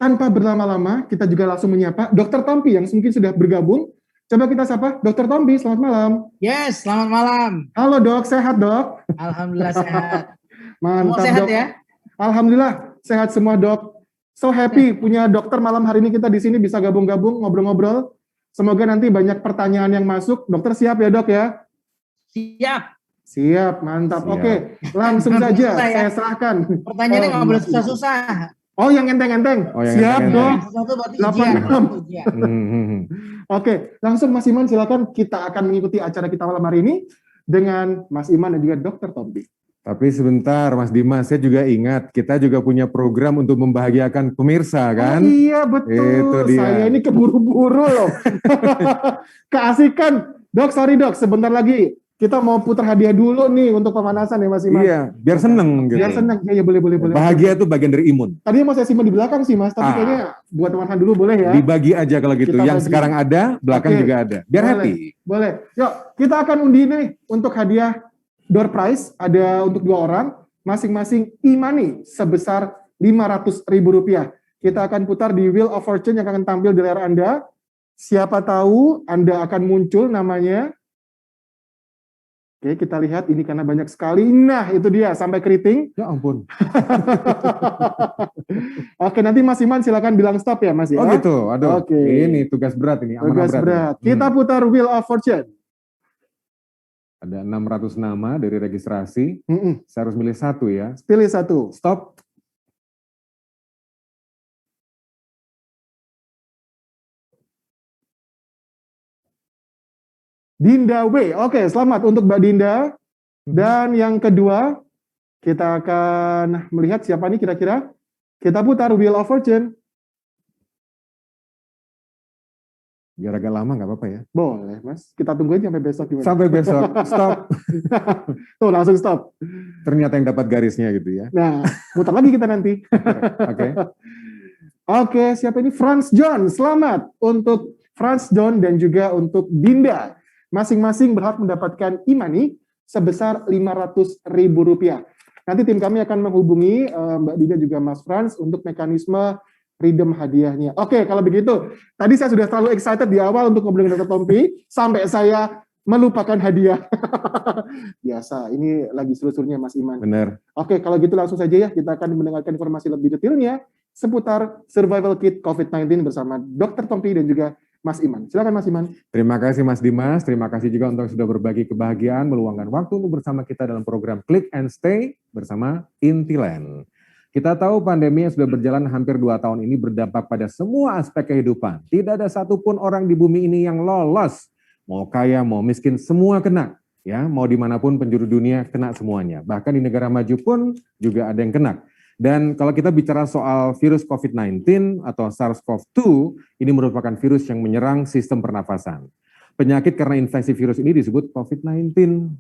tanpa berlama-lama, kita juga langsung menyapa Dr. Tompi yang mungkin sudah bergabung. Coba kita sapa Dr. Tompi, selamat malam. Yes, selamat malam. Halo dok, sehat dok? Alhamdulillah sehat. Mantap. Semua sehat dok. ya? Alhamdulillah sehat semua dok. So happy punya dokter malam hari ini, kita di sini bisa gabung-gabung ngobrol-ngobrol. Semoga nanti banyak pertanyaan yang masuk. Dokter siap ya dok ya? Siap. Siap, mantap. Siap. Oke, langsung saja saya serahkan. Pertanyaannya nggak boleh susah-susah. Oh, yang enteng-enteng. Oh, yang siap enteng-enteng. dok. Sesuatu berarti 86. ujian. Oke, langsung Mas Iman silakan, kita akan mengikuti acara kita malam hari ini dengan Mas Iman dan juga Dr. Tompi. Tapi sebentar Mas Dimas, saya juga ingat kita juga punya program untuk membahagiakan pemirsa kan? Oh, iya betul, Itu dia. saya ini keburu-buru loh. Keasikan. Dok, sorry dok, sebentar lagi kita mau putar hadiah dulu nih untuk pemanasan ya Mas Iman. Iya, biar seneng gitu. Biar senang, ya boleh. Bahagia itu bagian dari imun. Tadi mau saya simpan di belakang sih Mas, tapi kayaknya buat teman dulu boleh ya? Dibagi aja kalau gitu. Kita Yang bagi. sekarang ada, belakang Oke. juga ada. Biar Boleh. happy. Boleh. Yuk, kita akan undi nih untuk hadiah door prize, ada untuk 2 orang, masing-masing e-money sebesar Rp500.000. Kita akan putar di Wheel of Fortune yang akan tampil di layar Anda. Siapa tahu Anda akan muncul namanya. Oke, kita lihat ini karena banyak sekali. Nah, itu dia sampai keriting. Ya ampun. Oke, nanti Mas Iman silakan bilang stop ya Mas ya. Oh gitu, aduh. Oke. Ini tugas berat ini, amanah Tugas berat. ya. Kita putar Wheel of Fortune. Ada 600 nama dari registrasi. Mm-mm. Saya harus milih satu ya. Pilih satu. Stop. Dinda W. Oke, selamat untuk Mbak Dinda. Dan yang kedua, kita akan melihat siapa nih kira-kira. Kita putar Wheel of Fortune. Biar agak lama nggak apa-apa ya. Boleh, Mas. Kita tunggu aja sampai besok gimana? Sampai besok. Stop. Tuh, langsung stop. Ternyata yang dapat garisnya gitu ya. Nah, putar lagi kita nanti. Oke. Oke, siapa ini? Franz John. Selamat untuk Franz John dan juga untuk Dinda. Masing-masing berhak mendapatkan e-money sebesar Rp500.000. Nanti tim kami akan menghubungi Mbak Dinda juga Mas Franz untuk mekanisme redeem hadiahnya. Oke, kalau begitu, tadi saya sudah terlalu excited di awal untuk ngobrol dengan Dr. Tompi, sampai saya melupakan hadiah. Biasa, ini lagi seru-serunya Mas Iman. Benar. Oke, kalau gitu langsung saja ya, kita akan mendengarkan informasi lebih detailnya seputar survival kit COVID-19 bersama Dr. Tompi dan juga Mas Iman. Silakan Mas Iman. Terima kasih Mas Dimas, terima kasih juga untuk sudah berbagi kebahagiaan, meluangkan waktu untuk bersama kita dalam program Click and Stay bersama Intiland. Kita tahu pandemi yang sudah berjalan hampir 2 tahun ini berdampak pada semua aspek kehidupan. Tidak ada satupun orang di bumi ini yang lolos. Mau kaya, mau miskin, semua kena. Ya, mau dimanapun penjuru dunia kena semuanya. Bahkan di negara maju pun juga ada yang kena. Dan kalau kita bicara soal virus COVID-19 atau SARS-CoV-2, ini merupakan virus yang menyerang sistem pernafasan. Penyakit karena infeksi virus ini disebut COVID-19,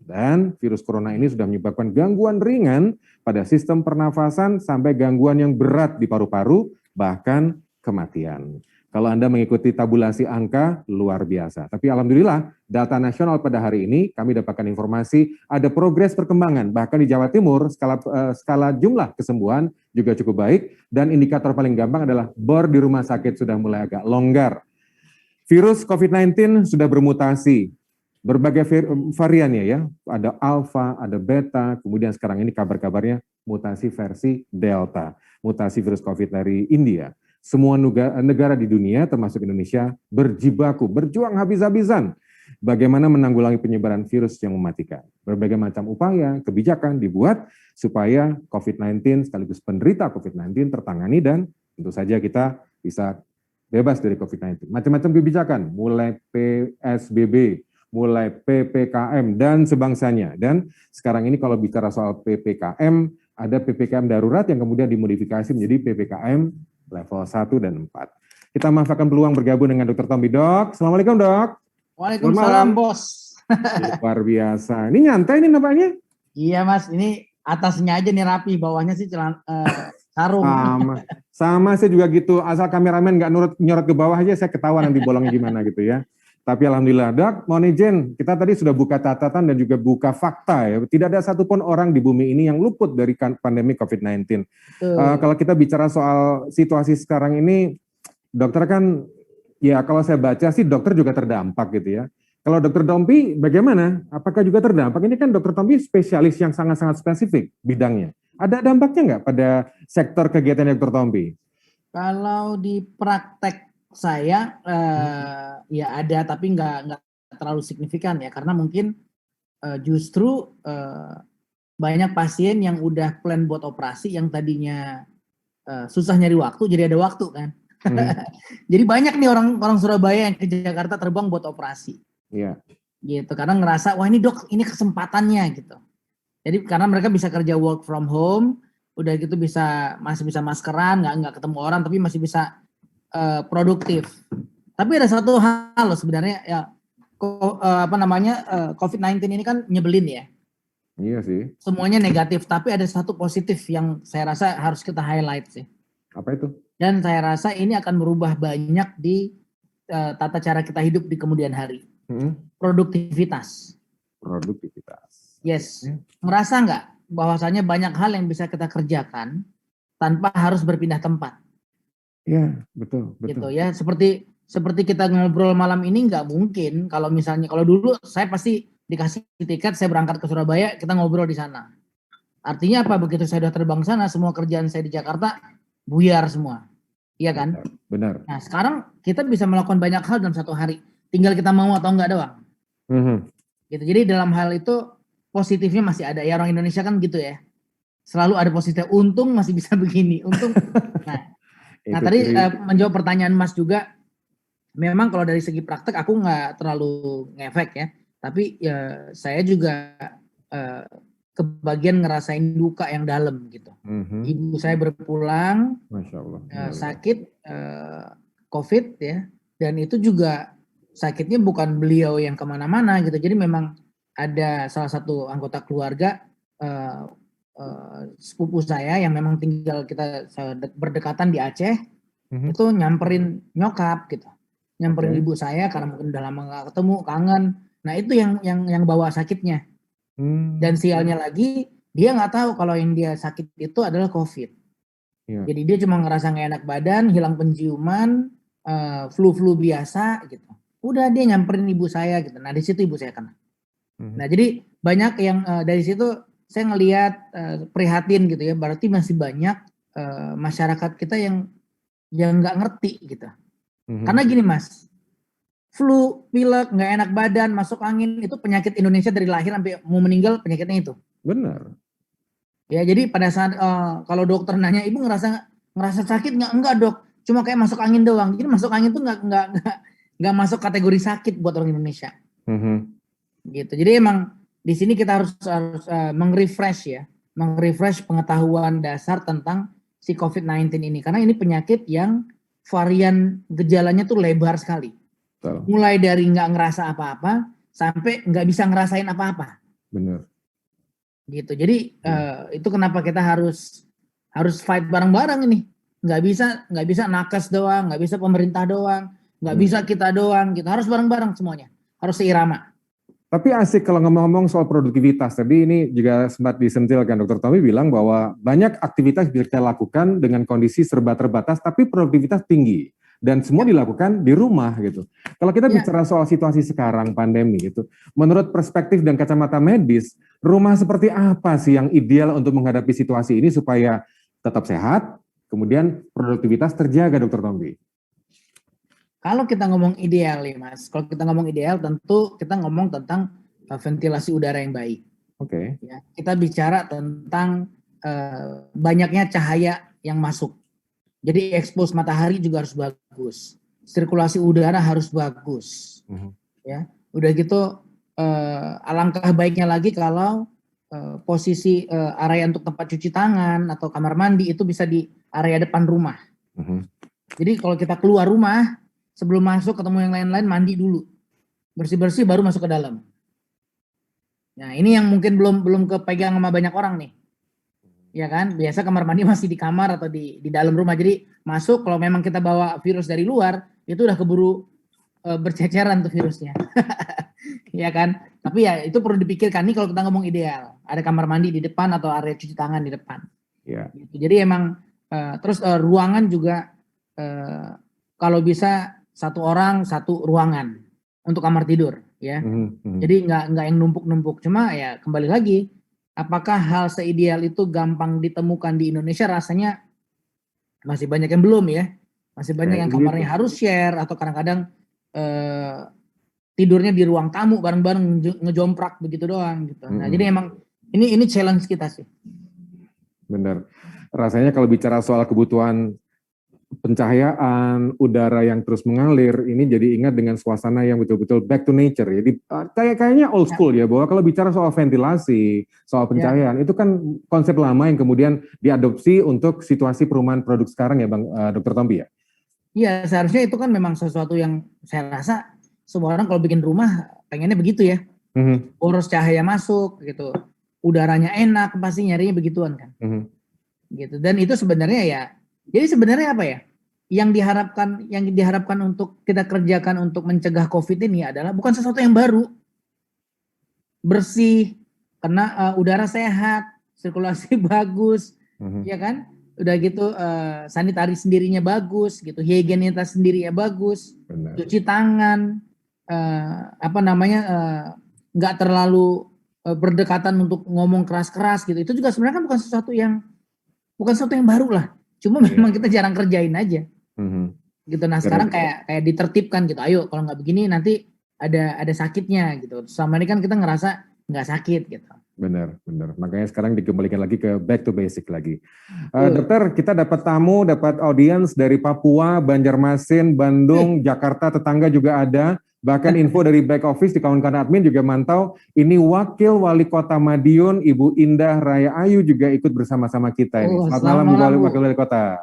dan virus corona ini sudah menyebabkan gangguan ringan pada sistem pernafasan sampai gangguan yang berat di paru-paru, bahkan kematian. Kalau Anda mengikuti tabulasi angka, luar biasa. Tapi alhamdulillah, data nasional pada hari ini, kami dapatkan informasi ada progres perkembangan. Bahkan di Jawa Timur, skala jumlah kesembuhan juga cukup baik. Dan indikator paling gampang adalah bor di rumah sakit sudah mulai agak longgar. Virus COVID-19 sudah bermutasi. Berbagai variannya ya. Ada alfa, ada beta, kemudian sekarang ini kabar-kabarnya mutasi versi delta. Mutasi virus COVID dari India. Semua negara di dunia, termasuk Indonesia, berjibaku, berjuang habis-habisan. Bagaimana menanggulangi penyebaran virus yang mematikan. Berbagai macam upaya, kebijakan dibuat supaya COVID-19 sekaligus penderita COVID-19 tertangani dan tentu saja kita bisa bebas dari COVID-19. Macam-macam kebijakan, mulai PSBB, mulai PPKM, dan sebangsanya. Dan sekarang ini kalau bicara soal PPKM, ada PPKM darurat yang kemudian dimodifikasi menjadi PPKM level 1 dan 4. Kita manfaatkan peluang bergabung dengan Dr. Tompi. Dok, Assalamualaikum dok. Waalaikumsalam bos. Luar biasa. Ini nyantai nih nampaknya? Iya mas, ini atasnya aja nih rapi, bawahnya sih sarung. Sama saya juga gitu. Asal kameramen nggak nyorot ke bawah aja, saya ketawa nanti bolongnya gimana gitu ya. Tapi alhamdulillah, Dok, mohon izin, kita tadi sudah buka catatan dan juga buka fakta ya. Tidak ada satupun orang di bumi ini yang luput dari pandemi COVID-19. Kalau kita bicara soal situasi sekarang ini, dokter kan, ya kalau saya baca sih dokter juga terdampak gitu ya. Kalau dokter Tompi bagaimana? Apakah juga terdampak? Ini kan dokter Tompi spesialis yang sangat-sangat spesifik bidangnya. Ada dampaknya nggak pada sektor kegiatan dokter Tompi? Kalau di praktek saya ya ada, tapi nggak terlalu signifikan ya, karena mungkin justru banyak pasien yang udah plan buat operasi yang tadinya susah nyari waktu jadi ada waktu kan. Jadi banyak nih orang Surabaya yang ke Jakarta terbang buat operasi. Iya. Gitu, karena ngerasa wah ini dok ini kesempatannya gitu. Jadi karena mereka bisa kerja work from home, udah gitu masih bisa maskeran, nggak ketemu orang, tapi masih bisa produktif. Tapi ada satu hal loh sebenarnya ya, COVID-19 ini kan nyebelin ya. Iya sih. Semuanya negatif, tapi ada satu positif yang saya rasa harus kita highlight sih. Apa itu? Dan saya rasa ini akan merubah banyak di tata cara kita hidup di kemudian hari. Produktivitas. Produktivitas. Yes. Ngerasa nggak bahwasanya banyak hal yang bisa kita kerjakan tanpa harus berpindah tempat. Iya, betul. Gitu ya, seperti kita ngobrol malam ini nggak mungkin kalau dulu saya pasti dikasih tiket, saya berangkat ke Surabaya, kita ngobrol di sana. Artinya apa? Begitu saya udah terbang sana, semua kerjaan saya di Jakarta buyar semua. Iya kan? Benar. Nah, sekarang kita bisa melakukan banyak hal dalam satu hari. Tinggal kita mau atau enggak doang. Gitu. Jadi dalam hal itu positifnya masih ada. Ya orang Indonesia kan gitu ya. Selalu ada positifnya. Untung masih bisa begini. Untung. Nah tadi menjawab pertanyaan Mas juga. Memang kalau dari segi praktek aku nggak terlalu ngefek ya. Tapi ya saya juga kebagian ngerasain duka yang dalam gitu. Ibu saya berpulang, Masya Allah. sakit COVID ya, dan itu juga sakitnya bukan beliau yang kemana-mana gitu. Jadi memang ada salah satu anggota keluarga sepupu saya yang memang tinggal kita berdekatan di Aceh, itu nyamperin nyokap gitu, nyamperin ibu saya karena mungkin udah lama nggak ketemu, kangen. Nah itu yang bawa sakitnya. Dan sialnya lagi dia nggak tahu kalau yang dia sakit itu adalah COVID. Jadi dia cuma ngerasa nggak enak badan, hilang penciuman, flu biasa gitu. Udah dia nyamperin ibu saya gitu. Nah di situ ibu saya kena. Nah jadi banyak yang dari situ saya ngelihat prihatin gitu ya. Berarti masih banyak masyarakat kita yang nggak ngerti gitu. Karena gini Mas, flu, pilek, nggak enak badan, masuk angin itu penyakit Indonesia dari lahir sampai mau meninggal penyakitnya itu. Benar. Ya jadi pada saat kalau dokter nanya ibu ngerasa sakit nggak? Enggak dok, cuma kayak masuk angin doang. Jadi masuk angin tuh nggak masuk kategori sakit buat orang Indonesia. Gitu. Jadi emang di sini kita harus meng-refresh pengetahuan dasar tentang si COVID-19 ini, karena ini penyakit yang varian gejalanya tuh lebar sekali. Mulai dari nggak ngerasa apa-apa sampai nggak bisa ngerasain apa-apa. Benar. Gitu. Jadi itu kenapa kita harus fight bareng-bareng ini. Nggak bisa nakes doang, nggak bisa pemerintah doang, nggak bisa kita doang. Kita harus bareng-bareng semuanya. Harus seirama. Tapi asik kalau ngomong-ngomong soal produktivitas. Tadi ini juga sempat disentilkan, Dr. Tommy bilang bahwa banyak aktivitas bisa kita lakukan dengan kondisi serba terbatas, tapi produktivitas tinggi. Dan semua dilakukan di rumah gitu. Kalau kita bicara soal situasi sekarang, pandemi gitu, menurut perspektif dan kacamata medis, rumah seperti apa sih yang ideal untuk menghadapi situasi ini supaya tetap sehat, kemudian produktivitas terjaga, Dr. Tommy? Kalau kita ngomong ideal nih Mas, kalau kita ngomong ideal tentu kita ngomong tentang ventilasi udara yang baik. Ya, kita bicara tentang banyaknya cahaya yang masuk. Jadi expose matahari juga harus bagus. Sirkulasi udara harus bagus. Ya, udah gitu alangkah baiknya lagi kalau posisi area untuk tempat cuci tangan atau kamar mandi itu bisa di area depan rumah. Jadi kalau kita keluar rumah, sebelum masuk ketemu yang lain-lain, mandi dulu. Bersih-bersih baru masuk ke dalam. Nah ini yang mungkin belum kepegang sama banyak orang nih. Ya kan, biasa kamar mandi masih di kamar atau di dalam rumah. Jadi masuk, kalau memang kita bawa virus dari luar, itu udah keburu berceceran tuh virusnya. Ya kan? Tapi ya itu perlu dipikirkan nih kalau kita ngomong ideal. Ada kamar mandi di depan atau area cuci tangan di depan. Ya. Gitu. Jadi emang terus ruangan juga kalau bisa satu orang satu ruangan untuk kamar tidur ya. Jadi nggak yang numpuk-numpuk. Cuma ya kembali lagi, apakah hal seideal itu gampang ditemukan di Indonesia? Rasanya masih banyak yang belum ya. Masih banyak yang kamarnya harus share atau kadang-kadang tidurnya di ruang tamu bareng-bareng ngejomprak begitu doang gitu. Nah, jadi emang ini challenge kita sih. Benar. Rasanya kalau bicara soal kebutuhan pencahayaan, udara yang terus mengalir, ini jadi ingat dengan suasana yang betul-betul back to nature. Jadi kayaknya old school ya, bahwa kalau bicara soal ventilasi, soal pencahayaan, itu kan konsep lama yang kemudian diadopsi untuk situasi perumahan produk sekarang ya Bang Dr. Tompi ya? Iya, seharusnya itu kan memang sesuatu yang saya rasa semua orang kalau bikin rumah pengennya begitu ya. Boros cahaya masuk gitu. Udaranya enak, pasti nyarinya begituan kan. Gitu. Dan itu sebenarnya ya, jadi sebenarnya apa ya? Yang diharapkan untuk kita kerjakan untuk mencegah COVID ini adalah bukan sesuatu yang baru. Bersih, kena udara sehat, sirkulasi bagus, ya kan? Udah gitu sanitari sendirinya bagus gitu, higienitas sendirinya bagus. Benar. Cuci tangan, nggak terlalu berdekatan untuk ngomong keras-keras gitu. Itu juga sebenarnya kan bukan sesuatu yang baru lah. Cuma memang kita jarang kerjain aja. Gitu. Nah sekarang kayak ditertibkan gitu. Ayo kalau nggak begini nanti ada sakitnya gitu. Selama ini kan kita ngerasa nggak sakit gitu. Benar. Makanya sekarang dikembalikan lagi ke back to basic lagi. Dokter, kita dapat tamu, dapat audiens dari Papua, Banjarmasin, Bandung, Jakarta, tetangga juga ada. Bahkan info dari back office di kawan-kawan admin juga mantau. Ini Wakil Wali Kota Madiun, Ibu Indah Raya Ayu juga ikut bersama-sama kita ini. Selamat malam, Wakil Wali Kota.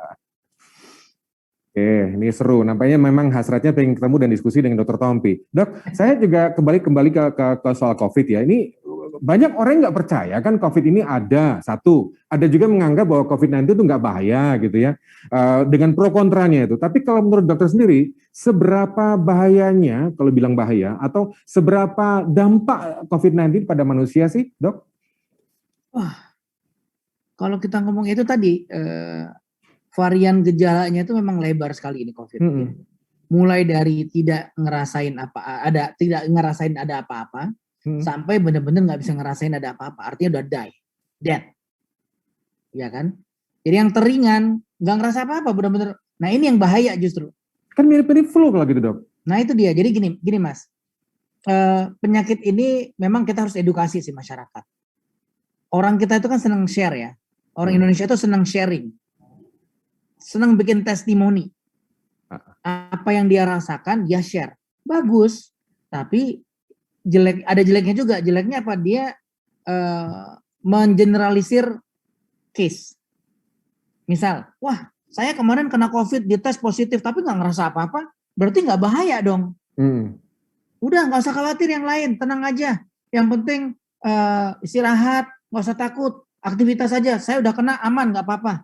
Oke, ini seru. Nampaknya memang hasratnya pengen ketemu dan diskusi dengan Dr. Tompi. Dok, saya juga kembali ke soal COVID ya. Ini banyak orang nggak percaya kan COVID ini ada. Satu, ada juga menganggap bahwa COVID-19 itu nggak bahaya gitu ya. Dengan pro kontranya itu. Tapi kalau menurut dokter sendiri, seberapa bahayanya, kalau bilang bahaya, atau seberapa dampak COVID-19 pada manusia sih, Dok? Wah, kalau kita ngomong itu tadi, varian gejalanya itu memang lebar sekali ini COVID. Mulai dari tidak ngerasain ada apa-apa, sampai benar-benar nggak bisa ngerasain ada apa-apa. Artinya udah dead, ya kan? Jadi yang teringan nggak ngerasa apa-apa, benar-benar. Nah ini yang bahaya justru. Kan mirip-mirip flu kalau gitu Dok. Nah itu dia. Jadi gini Mas, penyakit ini memang kita harus edukasi sih masyarakat. Orang kita itu kan senang share ya. Orang Indonesia itu senang sharing. Senang bikin testimoni. Apa yang dia rasakan, dia share. Bagus. Tapi ada jeleknya juga. Jeleknya apa? Dia mengeneralisir case. Misal, wah saya kemarin kena COVID, dites positif, tapi nggak ngerasa apa-apa. Berarti nggak bahaya dong. Udah nggak usah khawatir yang lain. Tenang aja. Yang penting istirahat, nggak usah takut. Aktivitas saja. Saya udah kena, aman, nggak apa-apa.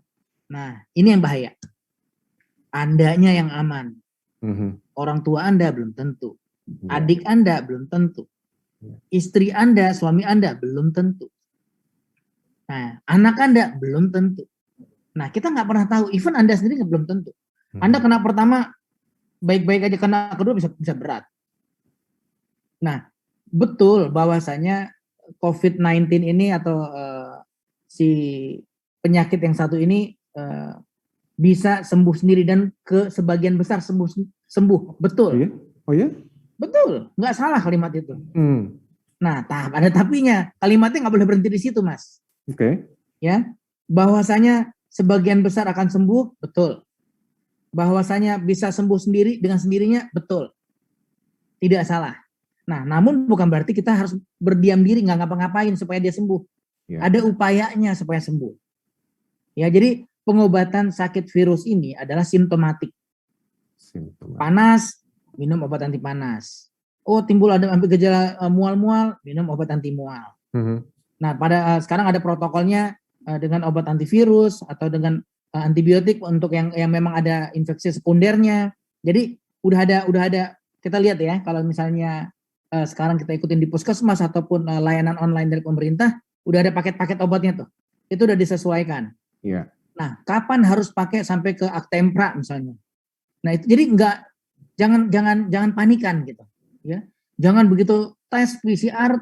Nah, ini yang bahaya. Andanya yang aman. Orang tua Anda belum tentu. Adik Anda belum tentu. Istri Anda, suami Anda belum tentu. Nah, anak Anda belum tentu. Nah, kita nggak pernah tahu. Even Anda sendiri belum tentu. Anda kena pertama baik-baik aja, kena kedua bisa berat. Nah, betul bahwasanya COVID-19 ini atau si penyakit yang satu ini bisa sembuh sendiri dan ke sebagian besar sembuh. Betul. Oh ya? Betul, nggak salah kalimat itu. Nah, ada tapinya. Kalimatnya nggak boleh berhenti di situ, Mas. Oke. Ya, bahwasanya sebagian besar akan sembuh, betul. Bahwasanya bisa sembuh sendiri dengan sendirinya, betul. Tidak salah. Nah, namun bukan berarti kita harus berdiam diri nggak ngapa-ngapain supaya dia sembuh. Ada upayanya supaya sembuh. Ya, jadi pengobatan sakit virus ini adalah simptomatik. Panas, minum obat anti panas. Oh, timbul ada gejala mual-mual, minum obat anti mual. Nah, sekarang ada protokolnya dengan obat antivirus atau dengan antibiotik untuk yang memang ada infeksi sekundernya. Jadi udah ada kita lihat ya, kalau misalnya sekarang kita ikutin di puskesmas ataupun layanan online dari pemerintah, udah ada paket-paket obatnya tuh. Itu udah disesuaikan. Iya. Nah, kapan harus pakai sampai ke Actempra misalnya. Nah, itu jadi jangan panikan gitu, ya. Jangan begitu tes PCR,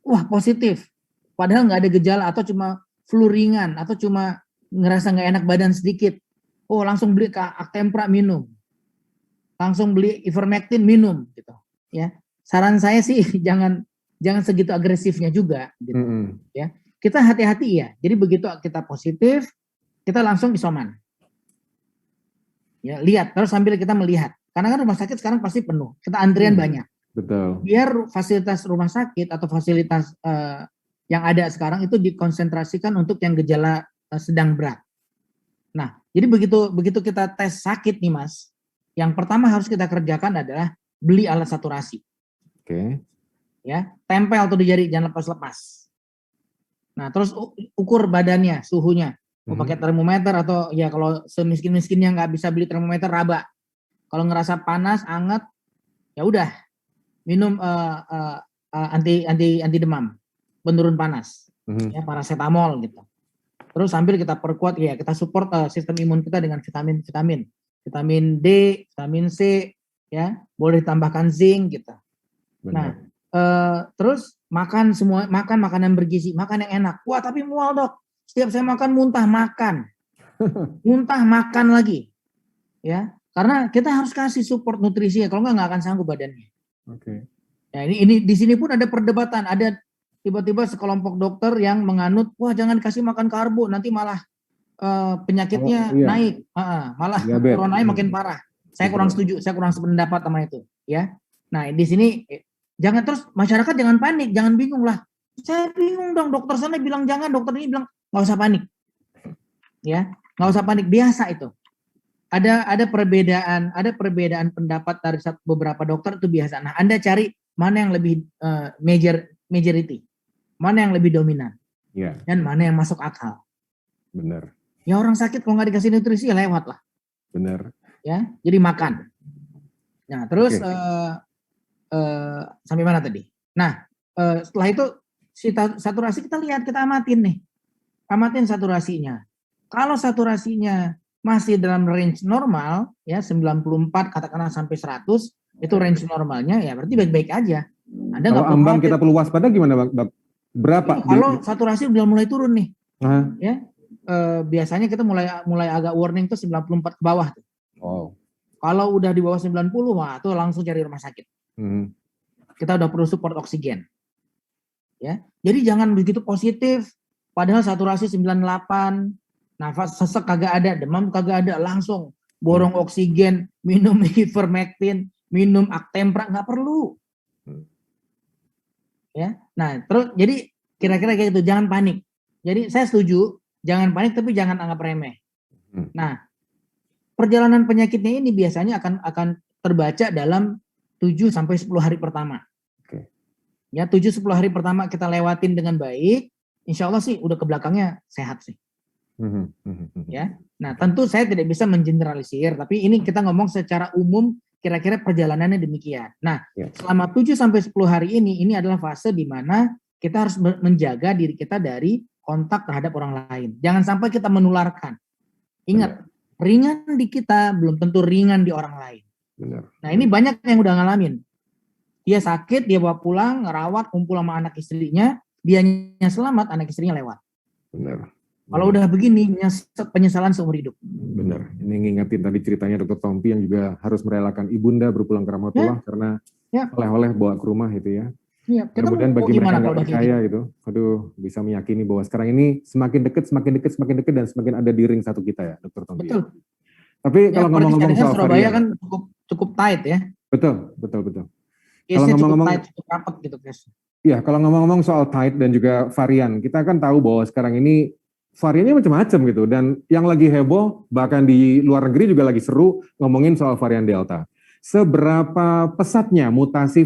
wah positif. Padahal nggak ada gejala atau cuma flu ringan atau cuma ngerasa nggak enak badan sedikit. Oh, langsung beli ke Actempra minum. Langsung beli ivermectin minum gitu, ya. Saran saya sih jangan segitu agresifnya juga gitu. Ya. Kita hati-hati ya. Jadi begitu kita positif, kita langsung isoman. Ya, lihat terus sambil kita melihat. Karena kan rumah sakit sekarang pasti penuh. Kita antrian banyak. Betul. Biar fasilitas rumah sakit atau fasilitas yang ada sekarang itu dikonsentrasikan untuk yang gejala sedang berat. Nah, jadi begitu kita tes sakit nih Mas, yang pertama harus kita kerjakan adalah beli alat saturasi. Oke. Ya, tempel tuh di jari, jangan lepas-lepas. Nah, terus ukur badannya, suhunya. Mau pakai termometer atau ya kalau semiskin-miskinnya nggak bisa beli termometer, raba. Kalau ngerasa panas, anget, ya udah minum anti demam, penurun panas, ya paracetamol gitu. Terus sambil kita perkuat ya, kita support sistem imun kita dengan vitamin D, vitamin C, ya boleh tambahkan zinc gitu. Benar. Nah, terus makan makanan bergizi, makan yang enak. Wah tapi mual dok, setiap saya makan muntah makan lagi, ya karena kita harus kasih support nutrisi ya, kalau nggak akan sanggup badannya. Oke. Ya ini di sini pun ada perdebatan, ada tiba-tiba sekelompok dokter yang menganut, wah jangan kasih makan karbo, nanti malah penyakitnya naik, malah coronanya makin parah. Saya kurang setuju, saya kurang sependapat sama itu, ya. Nah di sini jangan, terus masyarakat jangan panik, jangan bingung lah. Saya bingung dong, dokter sana bilang jangan, dokter ini bilang nggak usah panik, ya nggak usah panik, biasa itu. Ada perbedaan pendapat dari beberapa dokter itu biasa. Nah Anda cari mana yang lebih majority, mana yang lebih dominan, dan mana yang masuk akal. Benar. Ya orang sakit kalau nggak dikasih nutrisi ya lewat lah. Benar. Ya, jadi makan. Nah terus sampai mana tadi? Nah setelah itu saturasi kita lihat, kita amatin saturasinya. Kalau saturasinya masih dalam range normal, ya 94 katakanlah sampai 100, itu range normalnya, ya berarti baik-baik aja. Anda kalau ambang kita perlu waspada gimana Bang? Berapa? Kalau saturasi udah mulai turun nih, ya biasanya kita mulai agak warning tuh 94 ke bawah tuh. Wow. Kalau udah di bawah 90, wah tuh langsung cari rumah sakit. Kita udah perlu support oksigen. Ya, jadi jangan begitu positif, padahal saturasi 98, nafas sesek kagak ada, demam kagak ada, langsung borong oksigen, minum ivermectin, minum Actempra, nggak perlu. Ya, nah terus jadi kira-kira kayak gitu, jangan panik. Jadi saya setuju, jangan panik tapi jangan anggap remeh. Nah, perjalanan penyakitnya ini biasanya akan terbaca dalam 7 sampai 10 hari pertama. Ya 7-10 hari pertama kita lewatin dengan baik, insya Allah sih udah ke belakangnya sehat sih. Ya, nah tentu saya tidak bisa mengeneralisir, tapi ini kita ngomong secara umum kira-kira perjalanannya demikian. Nah, selama 7-10 hari ini adalah fase di mana kita harus menjaga diri kita dari kontak terhadap orang lain. Jangan sampai kita menularkan. Ingat, ringan di kita belum tentu ringan di orang lain. Nah ini banyak yang udah ngalamin. Dia sakit, dia bawa pulang, ngerawat, kumpul sama anak istrinya, dianya selamat, anak istrinya lewat. Kalau udah begini, penyesalan seumur hidup. Benar. Ini ngingetin tadi ceritanya Dr. Tompi yang juga harus merelakan ibunda berpulang ke Rahmatullah karena oleh-oleh bawa ke rumah gitu ya. Kemudian bagi mereka yang nggak percaya gitu, aduh bisa meyakini bahwa sekarang ini semakin dekat dan semakin ada di ring satu kita ya, Dr. Tompi. Betul. Tapi kalau ngomong-ngomong soal Surabaya kan cukup tight ya. Betul. Kalau ngomong-ngomong cukup rapat gitu guys. Iya, kalau ngomong-ngomong soal tight dan juga varian, kita kan tahu bahwa sekarang ini variannya macam-macam gitu, dan yang lagi heboh bahkan di luar negeri juga lagi seru ngomongin soal varian Delta. Seberapa pesatnya mutasi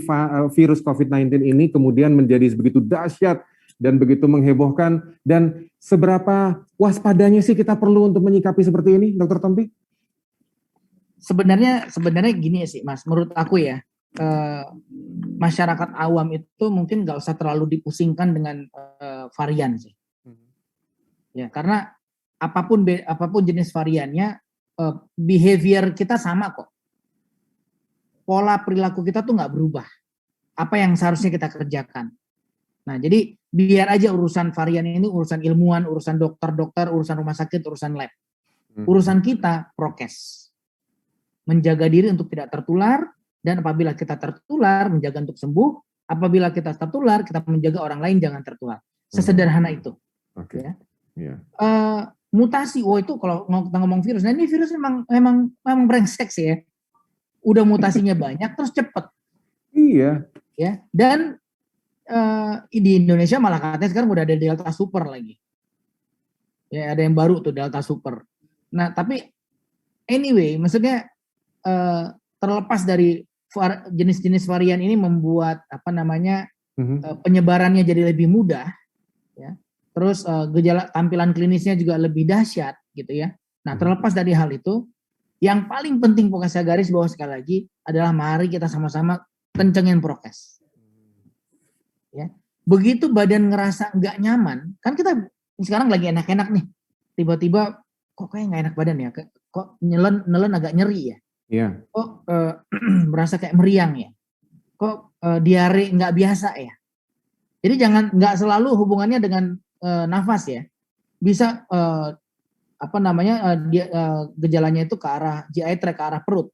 virus COVID-19 ini kemudian menjadi begitu dahsyat dan begitu menghebohkan, dan seberapa waspadanya sih kita perlu untuk menyikapi seperti ini, Dr. Tompi? Sebenarnya gini sih Mas, menurut aku ya, masyarakat awam itu mungkin nggak usah terlalu dipusingkan dengan varian sih. Ya, karena apapun jenis variannya, behavior kita sama kok. Pola perilaku kita tuh nggak berubah. Apa yang seharusnya kita kerjakan. Nah, jadi biar aja urusan varian ini urusan ilmuwan, urusan dokter, urusan rumah sakit, urusan lab. Urusan kita prokes. Menjaga diri untuk tidak tertular, dan apabila kita tertular, menjaga untuk sembuh. Apabila kita tertular, kita menjaga orang lain jangan tertular. Sesederhana itu. Oke. Ya. Yeah. Mutasi, itu kalau kita ngomong virus, nah ini virus memang brengsek sih ya. Udah mutasinya banyak, terus cepet. Iya. Ya, dan di Indonesia malah katanya sekarang udah ada Delta Super lagi. Ya, ada yang baru tuh Delta Super. Nah, tapi anyway, maksudnya terlepas dari jenis-jenis varian ini membuat penyebarannya jadi lebih mudah, ya. Terus gejala tampilan klinisnya juga lebih dahsyat, gitu ya. Nah, terlepas dari hal itu, yang paling penting pokoknya saya garis bawah sekali lagi adalah mari kita sama-sama kencengin prokes. Ya. Begitu badan ngerasa nggak nyaman, kan kita sekarang lagi enak-enak nih, tiba-tiba kok kayak nggak enak badan ya, kok nelen agak nyeri ya. Iya. Kok merasa kayak meriang ya, kok diare nggak biasa ya. Jadi nggak selalu hubungannya dengan nafas ya, bisa gejalanya itu ke arah GI tract, ke arah perut,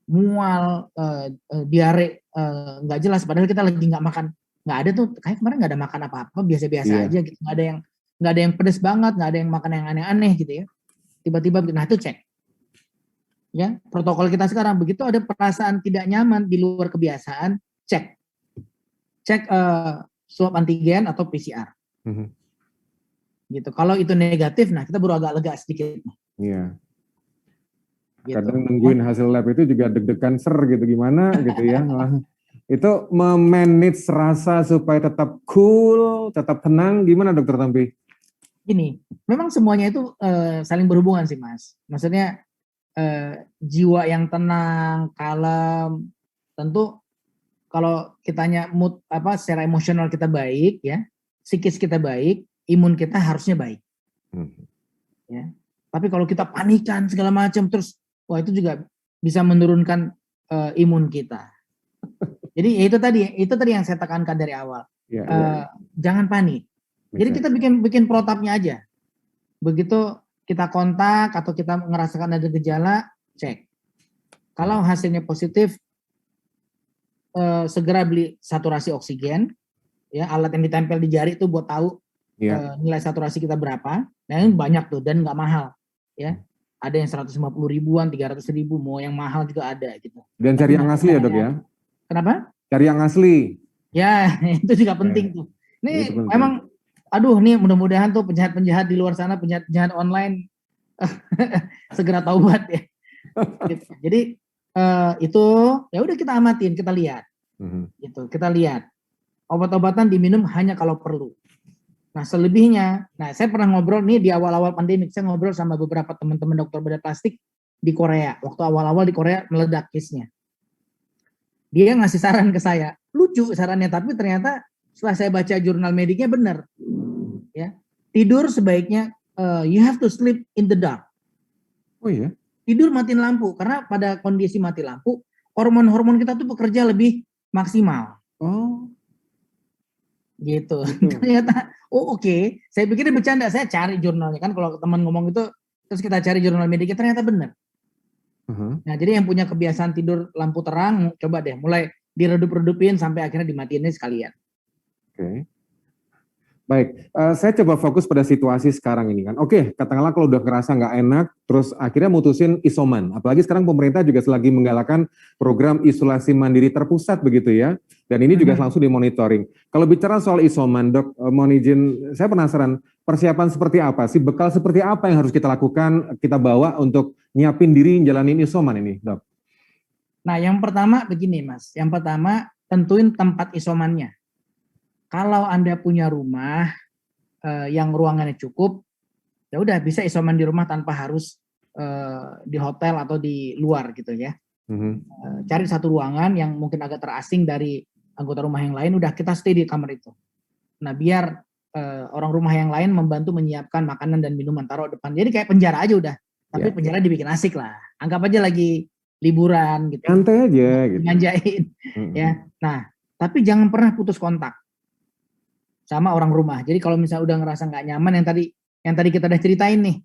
mual, diare nggak jelas, padahal kita lagi nggak makan, nggak ada tuh, kayak kemarin nggak ada makan apa-apa, biasa-biasa aja gitu, nggak ada yang pedes banget, nggak ada yang makan yang aneh-aneh gitu ya, tiba-tiba, nah itu cek. Ya, protokol kita sekarang begitu ada perasaan tidak nyaman di luar kebiasaan, cek swab antigen atau PCR. Gitu. Kalau itu negatif, nah kita baru agak lega sedikit. Iya. Gitu. Kadang nungguin hasil lab itu juga deg-degan gitu gimana gitu ya. Itu memanage rasa supaya tetap cool, tetap tenang, gimana Dokter Tompi? Gini, memang semuanya itu saling berhubungan sih Mas. Maksudnya jiwa yang tenang, kalem, tentu kalau kitanya mood secara emosional kita baik ya, psikis kita baik, imun kita harusnya baik. Ya. Tapi kalau kita panikan segala macam terus, wah itu juga bisa menurunkan imun kita. Jadi itu tadi yang saya tekankan dari awal. Jangan panik. Jadi kita bikin protapnya aja. Begitu kita kontak atau kita ngerasakan ada gejala, cek. Kalau hasilnya positif, segera beli saturasi oksigen, ya, alat yang ditempel di jari itu buat tahu nilai saturasi kita berapa. Nah ini banyak tuh dan nggak mahal, ya. Ada yang 150 ribuan, 300 ribu, mau yang mahal juga ada gitu. Dan cari yang asli ya Dok ya? Kenapa? Cari yang asli. Ya itu juga penting tuh. Ini memang, aduh nih mudah-mudahan tuh penjahat-penjahat di luar sana, penjahat-penjahat online segera taubat ya. Gitu. Jadi itu ya udah kita amatin, kita lihat. Gitu, kita lihat. Obat-obatan diminum hanya kalau perlu. Nah selebihnya, saya pernah ngobrol nih di awal-awal pandemi, saya ngobrol sama beberapa teman-teman dokter bedah plastik di Korea. Waktu awal-awal di Korea meledak case-nya. Dia ngasih saran ke saya, lucu sarannya, tapi ternyata setelah saya baca jurnal mediknya benar. Ya, tidur sebaiknya you have to sleep in the dark. Oh iya? Tidur matiin lampu, karena pada kondisi mati lampu, hormon-hormon kita tuh bekerja lebih maksimal. Oh. Gitu. Ternyata, oke. Saya pikirnya bercanda, saya cari jurnalnya. Kan kalau teman ngomong itu, terus kita cari jurnal mediknya, ternyata benar. Nah, jadi yang punya kebiasaan tidur lampu terang, coba deh, mulai diredup-redupin sampai akhirnya dimatiin sekalian. Oke. Baik, saya coba fokus pada situasi sekarang ini kan. Oke, katakanlah kalau udah ngerasa nggak enak, terus akhirnya mutusin isoman. Apalagi sekarang pemerintah juga lagi menggalakkan program isolasi mandiri terpusat begitu ya. Dan ini juga langsung dimonitoring. Kalau bicara soal isoman, Dok, mohon izin, saya penasaran persiapan seperti apa sih, bekal seperti apa yang harus kita lakukan, kita bawa untuk nyiapin diri jalanin isoman ini, Dok? Nah, yang pertama begini, Mas. Yang pertama, tentuin tempat isomannya. Kalau Anda punya rumah yang ruangannya cukup, ya udah bisa isoman di rumah tanpa harus di hotel atau di luar gitu ya. Cari satu ruangan yang mungkin agak terasing dari anggota rumah yang lain, udah kita stay di kamar itu. Nah, biar orang rumah yang lain membantu menyiapkan makanan dan minuman, taruh depan. Jadi kayak penjara aja udah. Tapi penjara dibikin asik lah. Anggap aja lagi liburan gitu. Santai aja gitu. Manjain. Ya. Nah, tapi jangan pernah putus kontak sama orang rumah. Jadi kalau misalnya udah ngerasa nggak nyaman, yang tadi kita udah ceritain nih,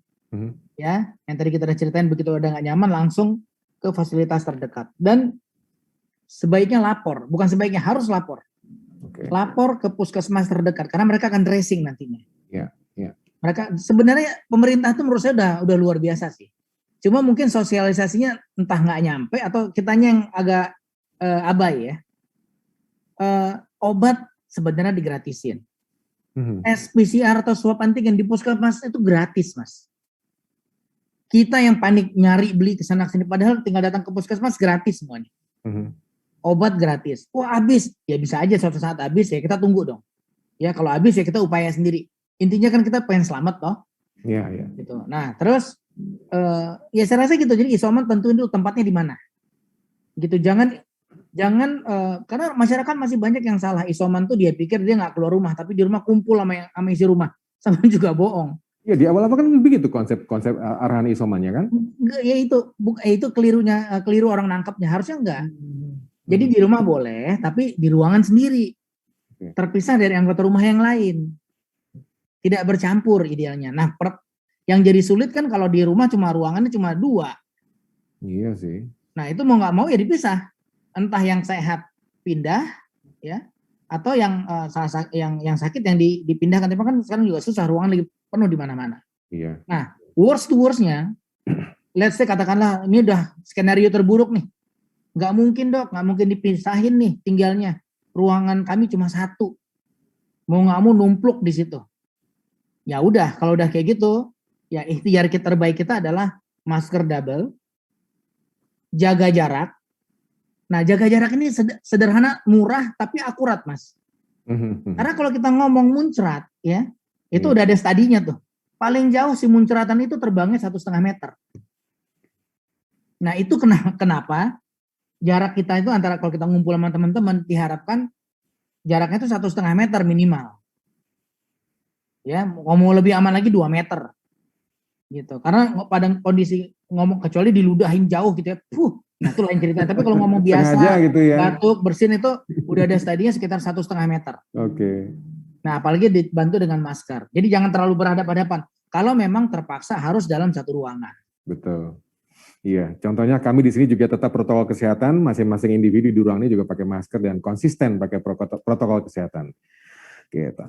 ya, yang tadi kita udah ceritain, begitu udah nggak nyaman langsung ke fasilitas terdekat. Dan sebaiknya lapor, bukan sebaiknya, harus lapor. Lapor ke puskesmas terdekat karena mereka akan tracing nantinya. Mereka sebenarnya pemerintah tuh menurut saya udah luar biasa sih. Cuma mungkin sosialisasinya entah nggak nyampe atau kitanya yang agak abai ya. Obat sebenarnya digratisin. Tes PCR atau swab antigen di puskesmas itu gratis, Mas. Kita yang panik nyari beli kesana sini, padahal tinggal datang ke puskesmas gratis semuanya. Obat gratis. Wah, habis. Ya bisa aja suatu saat habis, ya kita tunggu dong. Ya kalau habis ya kita upaya sendiri. Intinya kan kita pengen selamat toh. Iya. Gitu. Nah, terus ya saya rasa gitu. Jadi isoman tentuin dulu tempatnya di mana. Gitu. Jangan karena masyarakat masih banyak yang salah. Isoman tuh dia pikir dia nggak keluar rumah, tapi di rumah kumpul sama isi rumah. Sama juga bohong. Ya di awal-awal kan begitu konsep arahan isomannya kan? Ya itu keliru orang nangkapnya. Harusnya enggak. Jadi di rumah boleh, tapi di ruangan sendiri. Terpisah dari anggota rumah yang lain. Tidak bercampur idealnya. Nah, yang jadi sulit kan kalau di rumah ruangannya cuma 2. Iya sih. Nah, itu mau nggak mau ya dipisah. Entah yang sehat pindah, ya, atau yang sakit yang dipindahkan. Tapi kan sekarang juga susah, ruangan lagi penuh di mana-mana. Iya. Nah, worst-nya, let's say katakanlah ini udah skenario terburuk nih. Nggak mungkin dok, nggak mungkin dipisahin nih tinggalnya. Ruangan kami cuma 1. Mau nggak mau numpluk di situ. Ya udah, kalau udah kayak gitu, ya ikhtiar terbaik kita adalah masker double, jaga jarak. Nah, jaga jarak ini sederhana, murah, tapi akurat, Mas. Karena kalau kita ngomong muncrat, ya, itu udah ada studinya tuh. Paling jauh si muncratan itu terbangnya 1,5 meter. Nah, itu kenapa jarak kita itu antara kalau kita ngumpul sama teman-teman diharapkan jaraknya itu 1,5 meter minimal. Ya, mau lebih aman lagi 2 meter. Gitu. Karena pada kondisi ngomong kecuali diludahin jauh gitu ya. Nah itu lain cerita. Tapi kalau ngomong biasa, gitu ya. batuk, bersin itu udah ada studinya sekitar 1,5 meter. Nah apalagi dibantu dengan masker. Jadi jangan terlalu berhadapan-hadapan. Kalau memang terpaksa harus dalam satu ruangan. Betul. Iya, contohnya kami di sini juga tetap protokol kesehatan, masing-masing individu di ruang ini juga pakai masker dan konsisten pakai protokol kesehatan. Gitu.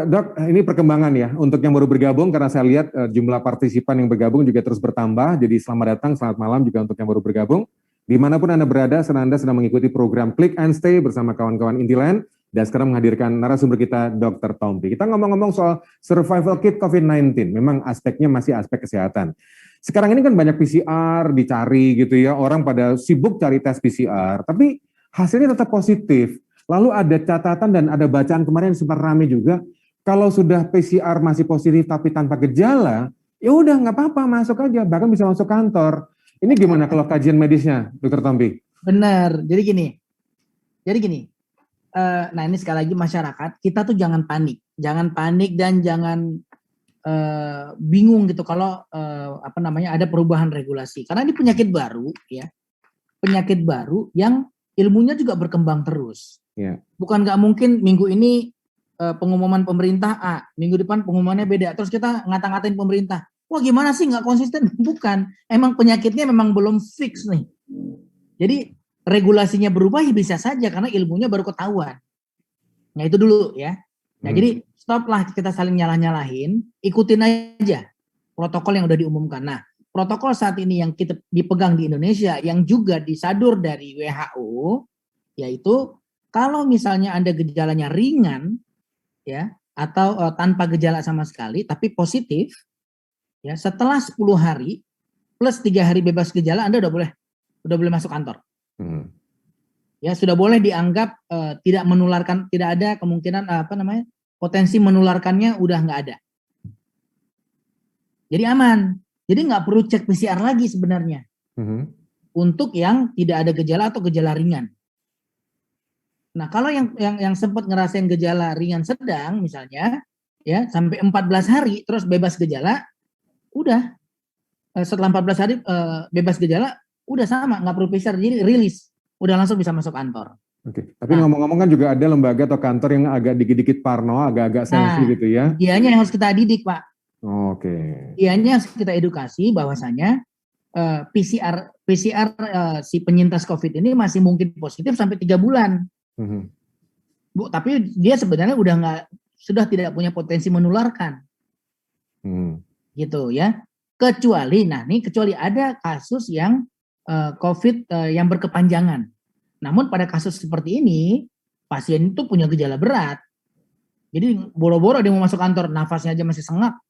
Dok, ini perkembangan ya untuk yang baru bergabung karena saya lihat jumlah partisipan yang bergabung juga terus bertambah. Jadi selamat datang, selamat malam juga untuk yang baru bergabung. Dimanapun Anda berada, Anda sedang mengikuti program Click and Stay bersama kawan-kawan Intiland dan sekarang menghadirkan narasumber kita Dr. Tompi. Kita ngomong-ngomong soal survival kit COVID-19, memang aspeknya masih aspek kesehatan. Sekarang ini kan banyak PCR dicari gitu ya, orang pada sibuk cari tes PCR, tapi hasilnya tetap positif. Lalu ada catatan dan ada bacaan kemarin sempat rame juga, kalau sudah PCR masih positif tapi tanpa gejala, ya udah nggak apa-apa masuk aja, bahkan bisa masuk kantor. Ini gimana kalau kajian medisnya, Dr. Tompi? Benar, jadi gini. Nah ini sekali lagi masyarakat, kita tuh jangan panik dan jangan bingung gitu kalau ada perubahan regulasi. Karena ini penyakit baru ya, penyakit baru yang ilmunya juga berkembang terus. Yeah. Bukan nggak mungkin minggu ini pengumuman pemerintah A, minggu depan pengumumannya beda. Terus kita ngata-ngatain pemerintah. Wah gimana sih nggak konsisten? Bukan, emang penyakitnya memang belum fix nih. Jadi regulasinya berubah ya bisa saja karena ilmunya baru ketahuan. Nah itu dulu ya. Nah jadi stoplah kita saling nyalah-nyalahin, ikutin aja protokol yang udah diumumkan. Nah protokol saat ini yang kita dipegang di Indonesia yang juga disadur dari WHO, yaitu kalau misalnya Anda gejalanya ringan ya atau tanpa gejala sama sekali tapi positif, ya setelah 10 hari plus 3 hari bebas gejala Anda udah boleh masuk kantor. Ya sudah boleh dianggap tidak menularkan, tidak ada kemungkinan potensi menularkannya udah nggak ada. Jadi aman. Jadi nggak perlu cek PCR lagi sebenarnya. untuk yang tidak ada gejala atau gejala ringan. Nah, kalau yang sempat ngerasain gejala ringan sedang misalnya ya sampai 14 hari terus bebas gejala, udah setelah 14 hari bebas gejala udah sama, nggak perlu PCR, jadi rilis, udah langsung bisa masuk kantor. Oke. Tapi ngomong-ngomong kan juga ada lembaga atau kantor yang agak dikit-dikit parno, agak-agak sensi gitu ya. Dianya yang harus kita didik, Pak. Oke. Dianya harus kita edukasi bahwasanya PCR si penyintas COVID ini masih mungkin positif sampai 3 bulan. Bu, tapi dia sebenarnya sudah tidak punya potensi menularkan. Gitu ya. Kecuali ada kasus yang COVID yang berkepanjangan. Namun pada kasus seperti ini, pasien itu punya gejala berat. Jadi boro-boro dia mau masuk kantor, nafasnya aja masih sengak.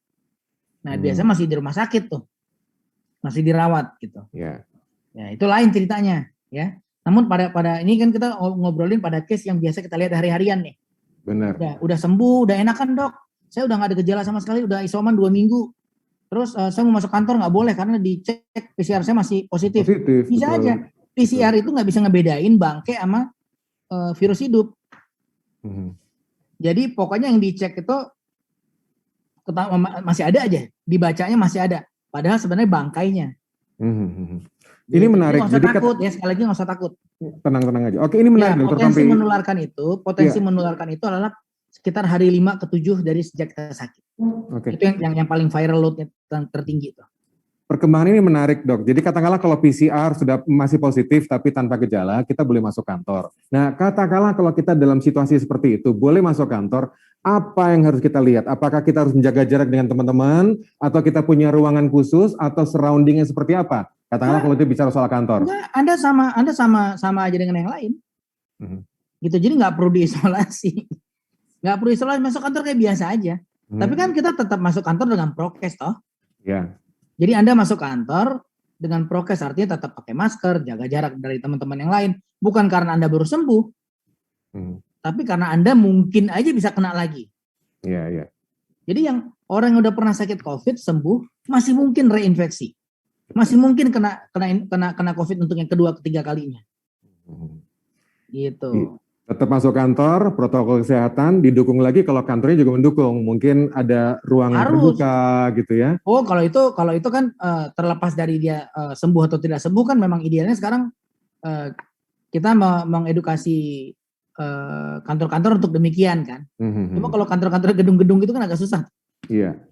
Nah, biasanya masih di rumah sakit tuh. Masih dirawat gitu. Ya, itu lain ceritanya, ya. Namun pada ini kan kita ngobrolin pada case yang biasa kita lihat hari-harian nih. Benar. Udah sembuh, udah enakan, Dok. Saya udah nggak ada gejala sama sekali, udah isoman 2 minggu. Terus saya mau masuk kantor nggak boleh karena dicek PCR saya masih positif. Bisa betul. aja. PCR itu nggak bisa ngebedain bangke sama virus hidup. Jadi pokoknya yang dicek itu masih ada aja, dibacanya masih ada. Padahal sebenarnya bangkainya. Ini menarik. Nggak usah takut ya, sekali lagi nggak usah takut. Tenang aja. Oke, ini menarik. Ya, potensi menularkan itu adalah sekitar hari 5 ke 7 dari sejak kita sakit. Itu yang paling viral load-nya tertinggi itu. Perkembangan ini menarik, Dok. Jadi katakanlah kalau PCR sudah masih positif tapi tanpa gejala, kita boleh masuk kantor. Nah, katakanlah kalau kita dalam situasi seperti itu, boleh masuk kantor, apa yang harus kita lihat? Apakah kita harus menjaga jarak dengan teman-teman, atau kita punya ruangan khusus, atau surroundingnya seperti apa? Katakanlah kalau itu bicara soal kantor. Enggak, Anda sama aja dengan yang lain. Gitu, jadi nggak perlu diisolasi. Nggak perlu isolasi, masuk kantor kayak biasa aja. Tapi kan kita tetap masuk kantor dengan prokes toh. Ya. Jadi Anda masuk kantor dengan prokes, artinya tetap pakai masker, jaga jarak dari teman-teman yang lain. Bukan karena Anda baru sembuh, tapi karena Anda mungkin aja bisa kena lagi. Iya. Jadi yang orang yang udah pernah sakit COVID sembuh masih mungkin reinfeksi, masih mungkin kena COVID untuk yang kedua, ketiga kalinya. Gitu. Tetap masuk kantor, protokol kesehatan didukung lagi kalau kantornya juga mendukung. Mungkin ada ruangan terbuka gitu ya. Oh, kalau itu kan terlepas dari dia sembuh atau tidak sembuh kan memang idealnya sekarang kita mengedukasi kantor-kantor untuk demikian kan. Cuma kalau kantor-kantor gedung-gedung itu kan agak susah. Iya.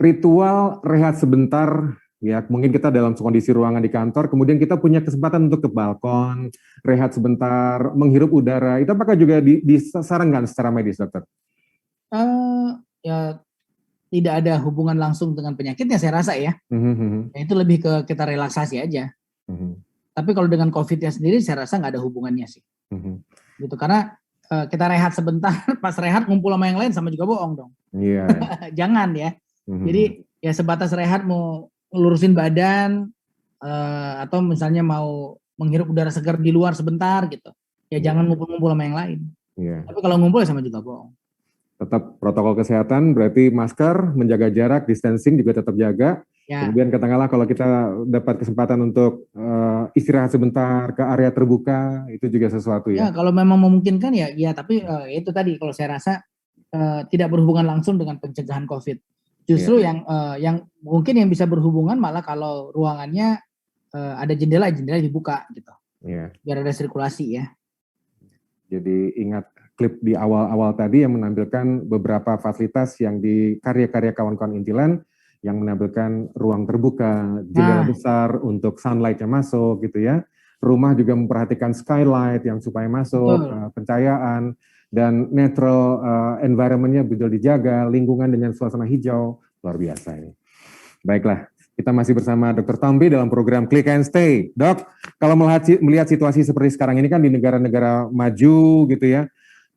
Ritual rehat sebentar. Ya, mungkin kita dalam kondisi ruangan di kantor, kemudian kita punya kesempatan untuk ke balkon, rehat sebentar, menghirup udara. Itu apakah juga disarankan secara medis, Dokter? Ya, tidak ada hubungan langsung dengan penyakitnya, saya rasa ya. Ya itu lebih ke kita relaksasi aja. Tapi kalau dengan COVID-nya sendiri, saya rasa nggak ada hubungannya sih. Gitu, karena kita rehat sebentar, pas rehat ngumpul sama yang lain sama juga bohong dong. Iya. Jangan ya. Jadi ya sebatas rehat mau ngelurusin badan atau misalnya mau menghirup udara segar di luar sebentar gitu. Ya jangan ngumpul-ngumpul sama yang lain. Tapi kalau ngumpul ya sama juga bohong. Tetap protokol kesehatan berarti masker, menjaga jarak, distancing juga tetap jaga. Kemudian katakanlah kalau kita dapat kesempatan untuk istirahat sebentar ke area terbuka, itu juga sesuatu ya. Ya kalau memang memungkinkan ya tapi itu tadi kalau saya rasa tidak berhubungan langsung dengan pencegahan COVID. Justru yang mungkin yang bisa berhubungan malah kalau ruangannya ada jendela dibuka gitu. Biar ada sirkulasi ya. Jadi ingat klip di awal-awal tadi yang menampilkan beberapa fasilitas yang di karya-karya kawan-kawan Intiland yang menampilkan ruang terbuka, jendela besar untuk sunlight yang masuk gitu ya. Rumah juga memperhatikan skylight yang supaya masuk, pencahayaan, dan natural environment-nya betul dijaga, lingkungan dengan suasana hijau, luar biasa ini. Baiklah, kita masih bersama Dr. Tompi dalam program Click and Stay. Dok, kalau melihat situasi seperti sekarang ini kan di negara-negara maju gitu ya,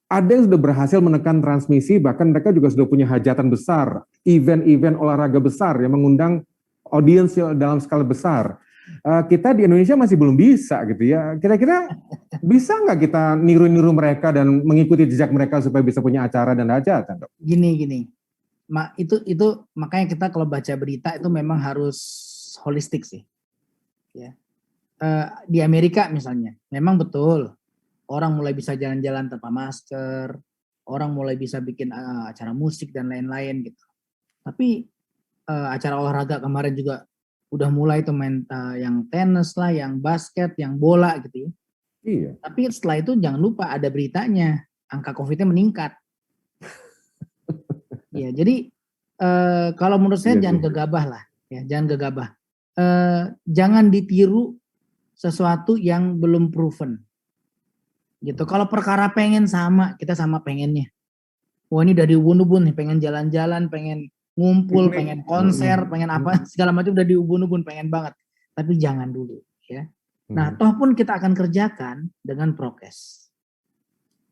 ada yang sudah berhasil menekan transmisi, bahkan mereka juga sudah punya hajatan besar, event-event olahraga besar yang mengundang audiens dalam skala besar. Kita di Indonesia masih belum bisa gitu ya. Kira-kira bisa nggak kita niru-niru mereka dan mengikuti jejak mereka supaya bisa punya acara dan hajatan, Dok? Gini. Itu makanya kita kalau baca berita itu memang harus holistik sih. Ya. di Amerika misalnya, memang betul orang mulai bisa jalan-jalan tanpa masker, orang mulai bisa bikin acara musik dan lain-lain gitu. Tapi acara olahraga kemarin juga udah mulai tuh main yang tenis lah, yang basket, yang bola gitu ya. Iya. Tapi setelah itu jangan lupa ada beritanya, angka COVID-nya meningkat. Ya, jadi kalau menurut saya Iya jangan sih. gegabah lah, ya, jangan gegabah. Jangan ditiru sesuatu yang belum proven. Gitu. Kalau perkara pengen sama, kita sama pengennya. Wah ini udah diubun-ubun nih, pengen jalan-jalan, pengen ngumpul, Piknik. pengen konser, pengen apa, segala macam udah diubun-ubun, pengen banget. Tapi jangan dulu, ya. Nah, toh pun kita akan kerjakan dengan prokes.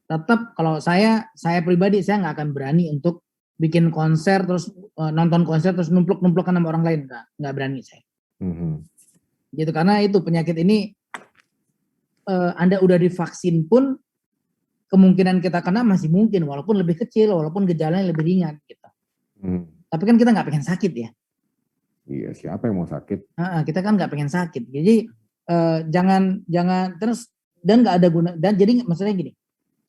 Tetap kalau saya pribadi saya nggak akan berani untuk bikin konser terus nonton konser terus numpluk-numplukan sama orang lain, nggak berani saya. Gitu, karena itu penyakit ini Anda udah divaksin pun kemungkinan kita kena masih mungkin, walaupun lebih kecil, walaupun gejalanya lebih ringan gitu. Tapi kan kita nggak pengen sakit ya. Iya, siapa yang mau sakit? Kita kan nggak pengen sakit. Jadi jangan terus, dan nggak ada guna, dan jadi maksudnya gini,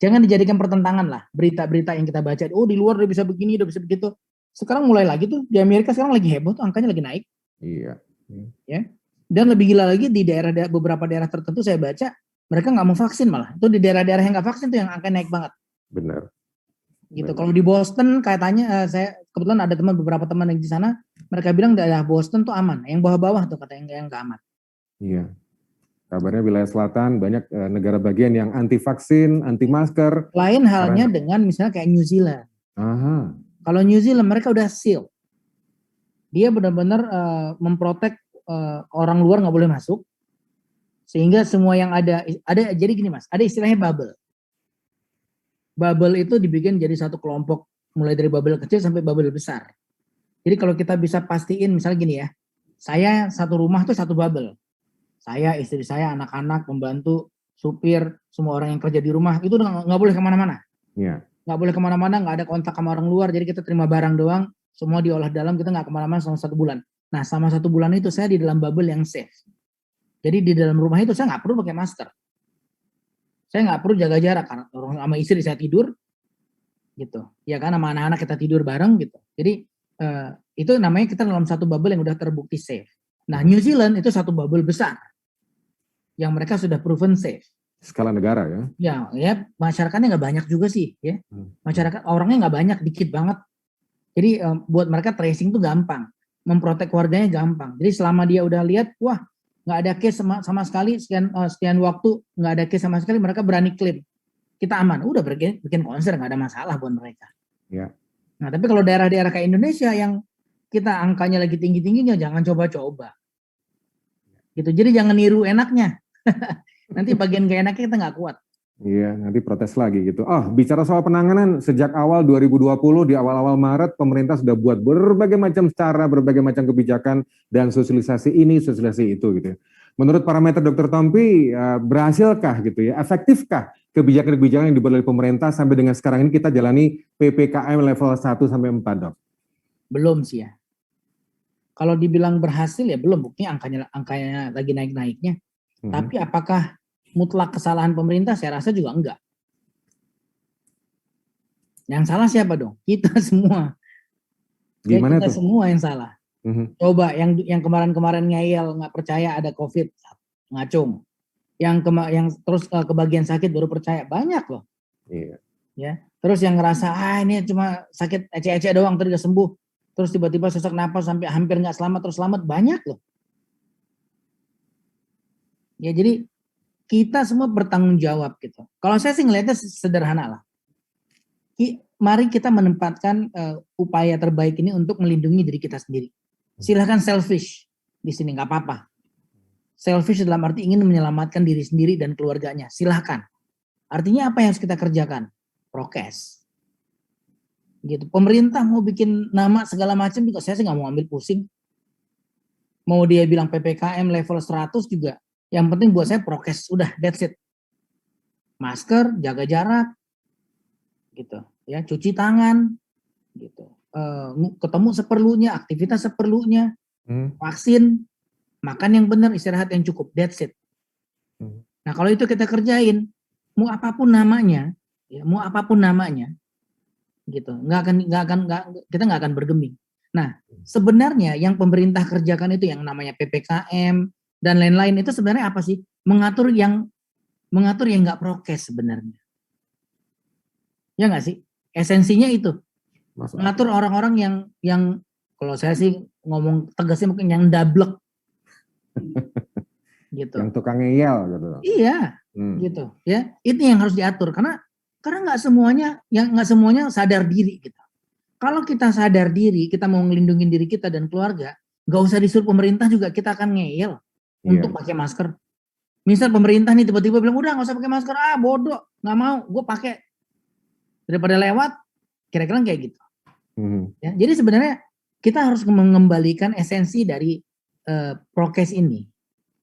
jangan dijadikan pertentangan lah berita-berita yang kita baca. Oh di luar udah bisa begini, udah bisa begitu. Sekarang mulai lagi tuh di Amerika sekarang lagi heboh tuh, angkanya lagi naik. Iya. Ya. Dan lebih gila lagi di beberapa daerah tertentu saya baca mereka nggak mau vaksin malah. Itu di daerah-daerah yang nggak vaksin tuh yang angka naik banget. Benar. Gitu. Kalau di Boston katanya saya kebetulan ada beberapa teman yang di sana, mereka bilang daerah Boston tuh aman. Yang bawah-bawah tuh kata yang nggak aman. Iya. Kabarnya wilayah selatan banyak negara bagian yang anti vaksin, anti masker. Lain halnya dengan misalnya kayak New Zealand. Kalau New Zealand mereka udah seal. Dia benar-benar memprotek orang luar nggak boleh masuk. Sehingga semua yang ada jadi gini Mas, ada istilahnya bubble. Bubble itu dibikin jadi satu kelompok, mulai dari bubble kecil sampai bubble besar. Jadi kalau kita bisa pastiin misalnya gini ya, saya satu rumah tuh satu bubble. Saya, istri saya, anak-anak, pembantu, supir, semua orang yang kerja di rumah itu nggak boleh kemana-mana. Iya. Nggak boleh kemana-mana, nggak ada kontak sama orang luar. Jadi kita terima barang doang, semua diolah dalam, kita nggak kemana-mana selama 1 bulan. Nah sama 1 bulan itu saya di dalam bubble yang safe. Jadi di dalam rumah itu saya nggak perlu pakai masker. Saya nggak perlu jaga jarak karena orang sama istri saya tidur, gitu. Ya kan sama anak-anak kita tidur bareng gitu. Jadi itu namanya kita dalam satu bubble yang udah terbukti safe. Nah New Zealand itu satu bubble besar yang mereka sudah proven safe. Skala negara ya? Ya masyarakatnya nggak banyak juga sih, ya. Masyarakat orangnya nggak banyak, dikit banget. Jadi buat mereka tracing tuh gampang, memprotek warganya gampang. Jadi selama dia udah lihat, wah nggak ada case sama sekali, sekian waktu nggak ada case sama sekali, mereka berani klaim kita aman, udah bikin konser nggak ada masalah buat mereka. Ya. Nah tapi kalau daerah-daerah kayak Indonesia yang kita angkanya lagi tinggi-tingginya, jangan coba-coba. Gitu. Jadi jangan niru enaknya. Nanti bagian gak enaknya kita nggak kuat. Iya, nanti protes lagi gitu. Bicara soal penanganan, sejak awal 2020, di awal-awal Maret, pemerintah sudah buat berbagai macam cara, berbagai macam kebijakan, dan sosialisasi ini, sosialisasi itu gitu ya. Menurut parameter Dr. Tompi, berhasilkah gitu ya, efektifkah kebijakan-kebijakan yang dibuat oleh pemerintah sampai dengan sekarang ini kita jalani PPKM level 1 sampai 4, Dok? Belum sih ya. Kalau dibilang berhasil ya belum, buktinya angkanya lagi naik-naiknya. Tapi apakah mutlak kesalahan pemerintah? Saya rasa juga enggak. Yang salah siapa dong? Kita semua. Gimana kita tuh? semua yang salah. Coba yang kemarin-kemarin ngeyel nggak percaya ada COVID, ngacung. Yang terus kebagian sakit baru percaya, banyak loh. Iya. Ya. Terus yang ngerasa ini cuma sakit ecek-ecek doang terus udah sembuh. Terus tiba-tiba sesak napas sampai hampir nggak selamat terus selamat, banyak loh. Ya jadi kita semua bertanggung jawab gitu. Kalau saya sih ngelihatnya sederhana lah. Mari kita menempatkan upaya terbaik ini untuk melindungi diri kita sendiri. Silahkan selfish di sini, nggak apa-apa. Selfish dalam arti ingin menyelamatkan diri sendiri dan keluarganya. Silahkan. Artinya apa yang harus kita kerjakan? Prokes. Gitu. Pemerintah mau bikin nama segala macam juga saya sih nggak mau ambil pusing. Mau dia bilang PPKM level 100 juga. Yang penting buat saya prokes, udah that's it. Masker, jaga jarak, gitu. Ya, cuci tangan, gitu. Ketemu seperlunya, aktivitas seperlunya, vaksin, makan yang benar, istirahat yang cukup, that's it. Nah kalau itu kita kerjain, mau apapun namanya, ya, mau apapun namanya, gitu, kita nggak akan bergeming. Nah sebenarnya yang pemerintah kerjakan itu yang namanya PPKM dan lain-lain itu sebenarnya apa sih? Mengatur yang nggak prokes sebenarnya, ya nggak sih? Esensinya itu mengatur orang-orang yang kalau saya sih ngomong tegasnya mungkin yang dablek gitu. Yang tukang ngeyel gitu. Iya, gitu ya. Itu yang harus diatur karena nggak semuanya sadar diri gitu. Kalau kita sadar diri, kita mau ngelindungin diri kita dan keluarga, nggak usah disuruh pemerintah juga kita akan ngeyel untuk pakai masker. Misal pemerintah nih tiba-tiba bilang udah nggak usah pakai masker, bodoh, nggak mau, gue pakai daripada lewat, kira-kira kayak gitu. Ya, jadi sebenarnya kita harus mengembalikan esensi dari prokes ini.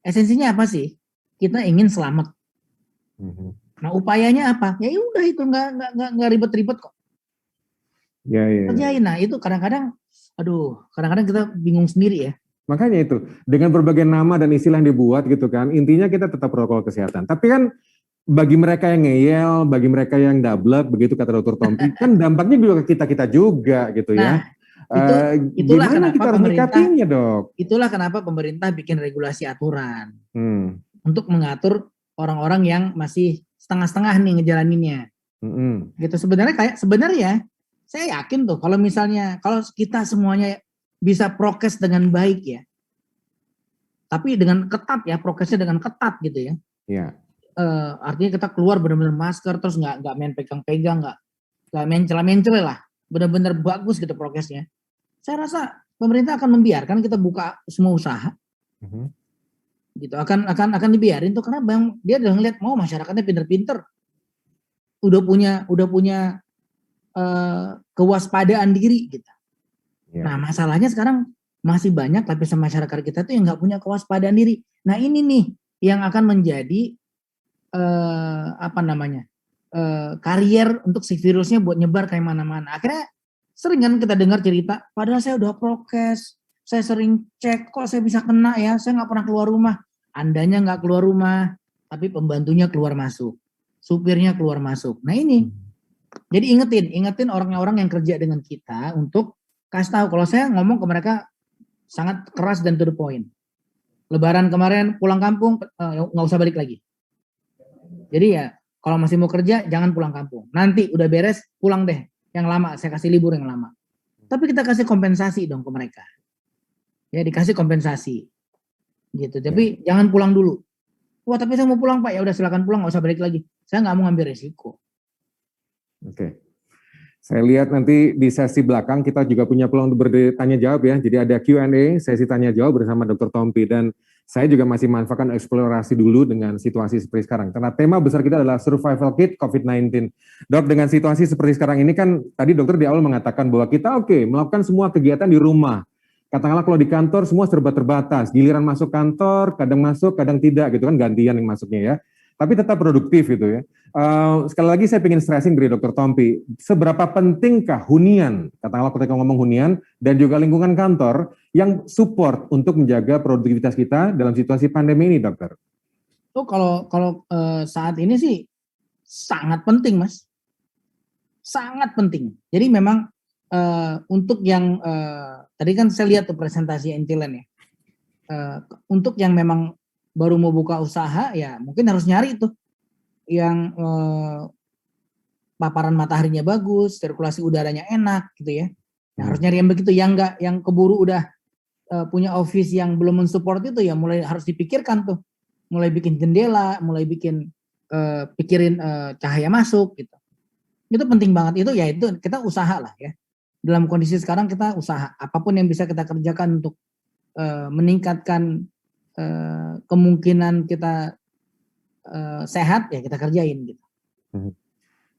Esensinya apa sih? Kita ingin selamat. Nah upayanya apa? Ya udah itu nggak ribet-ribet kok. Kerjain. Nah itu kadang-kadang kita bingung sendiri ya. Makanya itu, dengan berbagai nama dan istilah yang dibuat gitu kan, intinya kita tetap protokol kesehatan. Tapi kan bagi mereka yang ngeyel, bagi mereka yang dablek, begitu kata Dr. Tompi, kan dampaknya juga ke kita juga gitu ya. Itulah gimana kenapa kita harus menyikapinya, Dok? Itulah kenapa pemerintah bikin regulasi aturan untuk mengatur orang-orang yang masih setengah-setengah nih ngejalaninnya. Gitu sebenarnya saya yakin tuh kalau kita semuanya bisa prokes dengan baik ya, tapi dengan ketat ya, prokesnya dengan ketat gitu ya. Iya. Artinya kita keluar benar-benar masker, terus nggak main pegang-pegang, nggak mencela-mencela lah, benar-benar bagus gitu prokesnya. Saya rasa pemerintah akan membiarkan kita buka semua usaha, gitu akan dibiarin tuh karena dia udah ngeliat mau masyarakatnya pinter-pinter, udah punya kewaspadaan diri gitu. Nah masalahnya sekarang masih banyak lapisan masyarakat kita tuh yang nggak punya kewaspadaan diri. Nah ini nih yang akan menjadi karier untuk si virusnya buat nyebar kayak mana-mana. Akhirnya sering kan kita dengar cerita, padahal saya udah prokes, saya sering cek, kok saya bisa kena ya, saya nggak pernah keluar rumah. Andanya nggak keluar rumah, tapi pembantunya keluar masuk, supirnya keluar masuk. Nah ini, jadi ingetin orang-orang yang kerja dengan kita untuk kasih tahu. Kalau saya ngomong ke mereka sangat keras dan to the point. Lebaran kemarin pulang kampung nggak usah balik lagi. Jadi ya kalau masih mau kerja jangan pulang kampung. Nanti udah beres pulang deh. Yang lama saya kasih libur yang lama. Tapi kita kasih kompensasi dong ke mereka. Ya dikasih kompensasi. Gitu. Tapi jangan pulang dulu. Wah tapi saya mau pulang Pak. Ya udah silakan pulang, nggak usah balik lagi. Saya nggak mau ngambil resiko. Oke. Saya lihat nanti di sesi belakang kita juga punya peluang untuk bertanya jawab ya. Jadi ada Q&A, sesi tanya jawab bersama Dr. Tompi, dan saya juga masih manfaatkan eksplorasi dulu dengan situasi seperti sekarang. Karena tema besar kita adalah survival kit COVID-19. Dok, dengan situasi seperti sekarang ini kan tadi dokter di awal mengatakan bahwa kita melakukan semua kegiatan di rumah. Katakanlah kalau di kantor semua serba terbatas. Giliran masuk kantor, kadang masuk, kadang tidak gitu kan, gantian yang masuknya ya. Tapi tetap produktif gitu ya. Sekali lagi saya ingin stressing dari Dr. Tompi, seberapa pentingkah hunian, katakanlah ketika ngomong hunian, dan juga lingkungan kantor yang support untuk menjaga produktivitas kita dalam situasi pandemi ini, dokter? Kalau saat ini sih sangat penting, Mas. Sangat penting. Jadi memang untuk yang tadi kan saya lihat tuh presentasi Intilen ya. Untuk yang memang baru mau buka usaha ya mungkin harus nyari tuh yang paparan mataharinya bagus, sirkulasi udaranya enak gitu ya. Nah, harus nyari yang begitu, yang keburu udah punya office yang belum mensupport itu ya mulai harus dipikirkan tuh. Mulai bikin jendela, mulai pikirin cahaya masuk gitu. Itu penting banget, itu kita usaha lah ya. Dalam kondisi sekarang kita usaha, apapun yang bisa kita kerjakan untuk meningkatkan kemungkinan kita sehat ya kita kerjain gitu.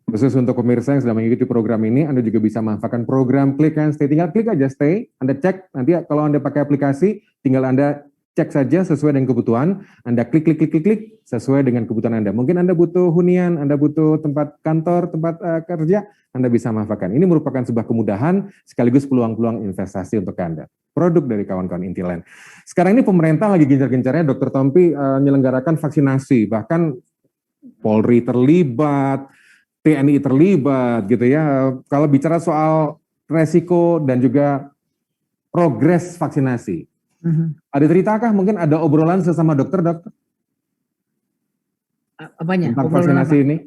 Khusus untuk pemirsa yang sedang mengikuti program ini, Anda juga bisa manfaatkan program Click and Stay. Tinggal klik aja Stay, Anda cek, nanti kalau Anda pakai aplikasi, tinggal Anda cek saja sesuai dengan kebutuhan, Anda klik sesuai dengan kebutuhan Anda. Mungkin Anda butuh hunian, Anda butuh tempat kantor, tempat kerja, Anda bisa manfaatkan. Ini merupakan sebuah kemudahan sekaligus peluang-peluang investasi untuk Anda. Produk dari kawan-kawan Intiland. Sekarang ini pemerintah lagi gencar-gencarnya Dr. Tompi menyelenggarakan vaksinasi, bahkan Polri terlibat, TNI terlibat gitu ya. Kalau bicara soal resiko dan juga progres vaksinasi. Ada ceritakah mungkin ada obrolan sesama dokter? Apanya? Tentang Obrolan vaksinasi apa? ini?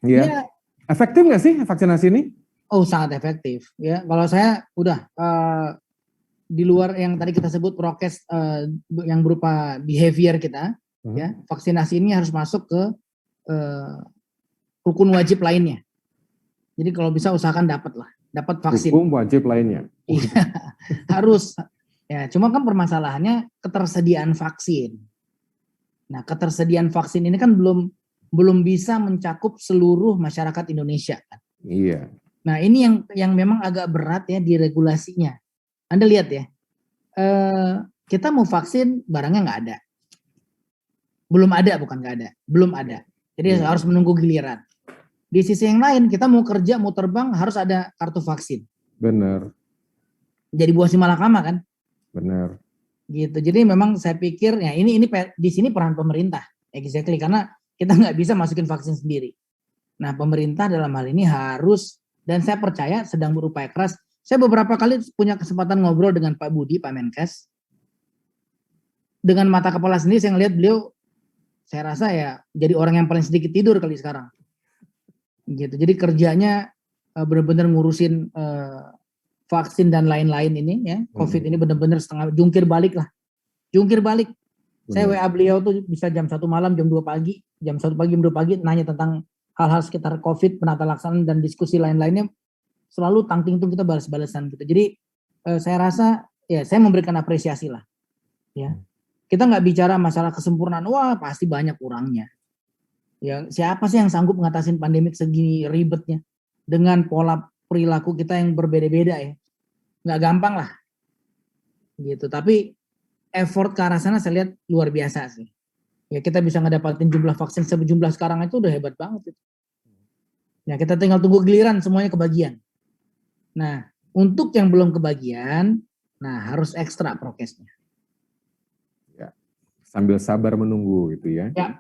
Iya. Ya, Efektif nggak sih vaksinasi ini? oh sangat efektif. Ya, kalau saya udah di luar yang tadi kita sebut prokes yang berupa behavior kita, ya vaksinasi ini harus masuk ke rukun wajib lainnya. Jadi kalau bisa usahakan dapat vaksin. Hukum wajib lainnya. Iya, harus. Ya, cuma kan permasalahannya ketersediaan vaksin. Nah, ketersediaan vaksin ini kan belum bisa mencakup seluruh masyarakat Indonesia. Iya. Nah, ini yang memang agak berat ya di regulasinya. Anda lihat ya, kita mau vaksin barangnya nggak ada. Belum ada. Jadi harus menunggu giliran. Di sisi yang lain, kita mau kerja, mau terbang, harus ada kartu vaksin. Benar. Jadi buah si malakama kan? Benar. Gitu. Jadi memang saya pikir ya ini di sini peran pemerintah, exactly, karena kita nggak bisa masukin vaksin sendiri. Nah, pemerintah dalam hal ini harus, dan saya percaya sedang berupaya keras. Saya beberapa kali punya kesempatan ngobrol dengan Pak Budi, Pak Menkes. Dengan mata kepala sendiri saya ngelihat beliau, saya rasa ya jadi orang yang paling sedikit tidur kali sekarang. Gitu. Jadi kerjanya benar-benar ngurusin vaksin dan lain-lain ini ya. COVID ini benar-benar setengah jungkir balik. Benar. Saya WA beliau tuh bisa jam 1 malam, jam 2 pagi, jam 1 pagi, jam 2 pagi nanya tentang hal-hal sekitar COVID, penata laksanaan dan diskusi lain-lainnya. Selalu tangting-tung kita balas-balasan gitu. Jadi saya rasa ya saya memberikan apresiasi lah. Ya. Kita nggak bicara masalah kesempurnaan, wah pasti banyak kurangnya. Ya, siapa sih yang sanggup ngatasin pandemik segini ribetnya dengan pola perilaku kita yang berbeda-beda ya? Nggak gampang lah. Gitu. Tapi effort ke arah sana saya lihat luar biasa sih. Ya kita bisa ngedapatin jumlah vaksin sejumlah sekarang itu udah hebat banget. Ya kita tinggal tunggu giliran semuanya kebagian. Nah, untuk yang belum kebagian, nah harus ekstra prokesnya. Ya, sambil sabar menunggu gitu ya. Ya.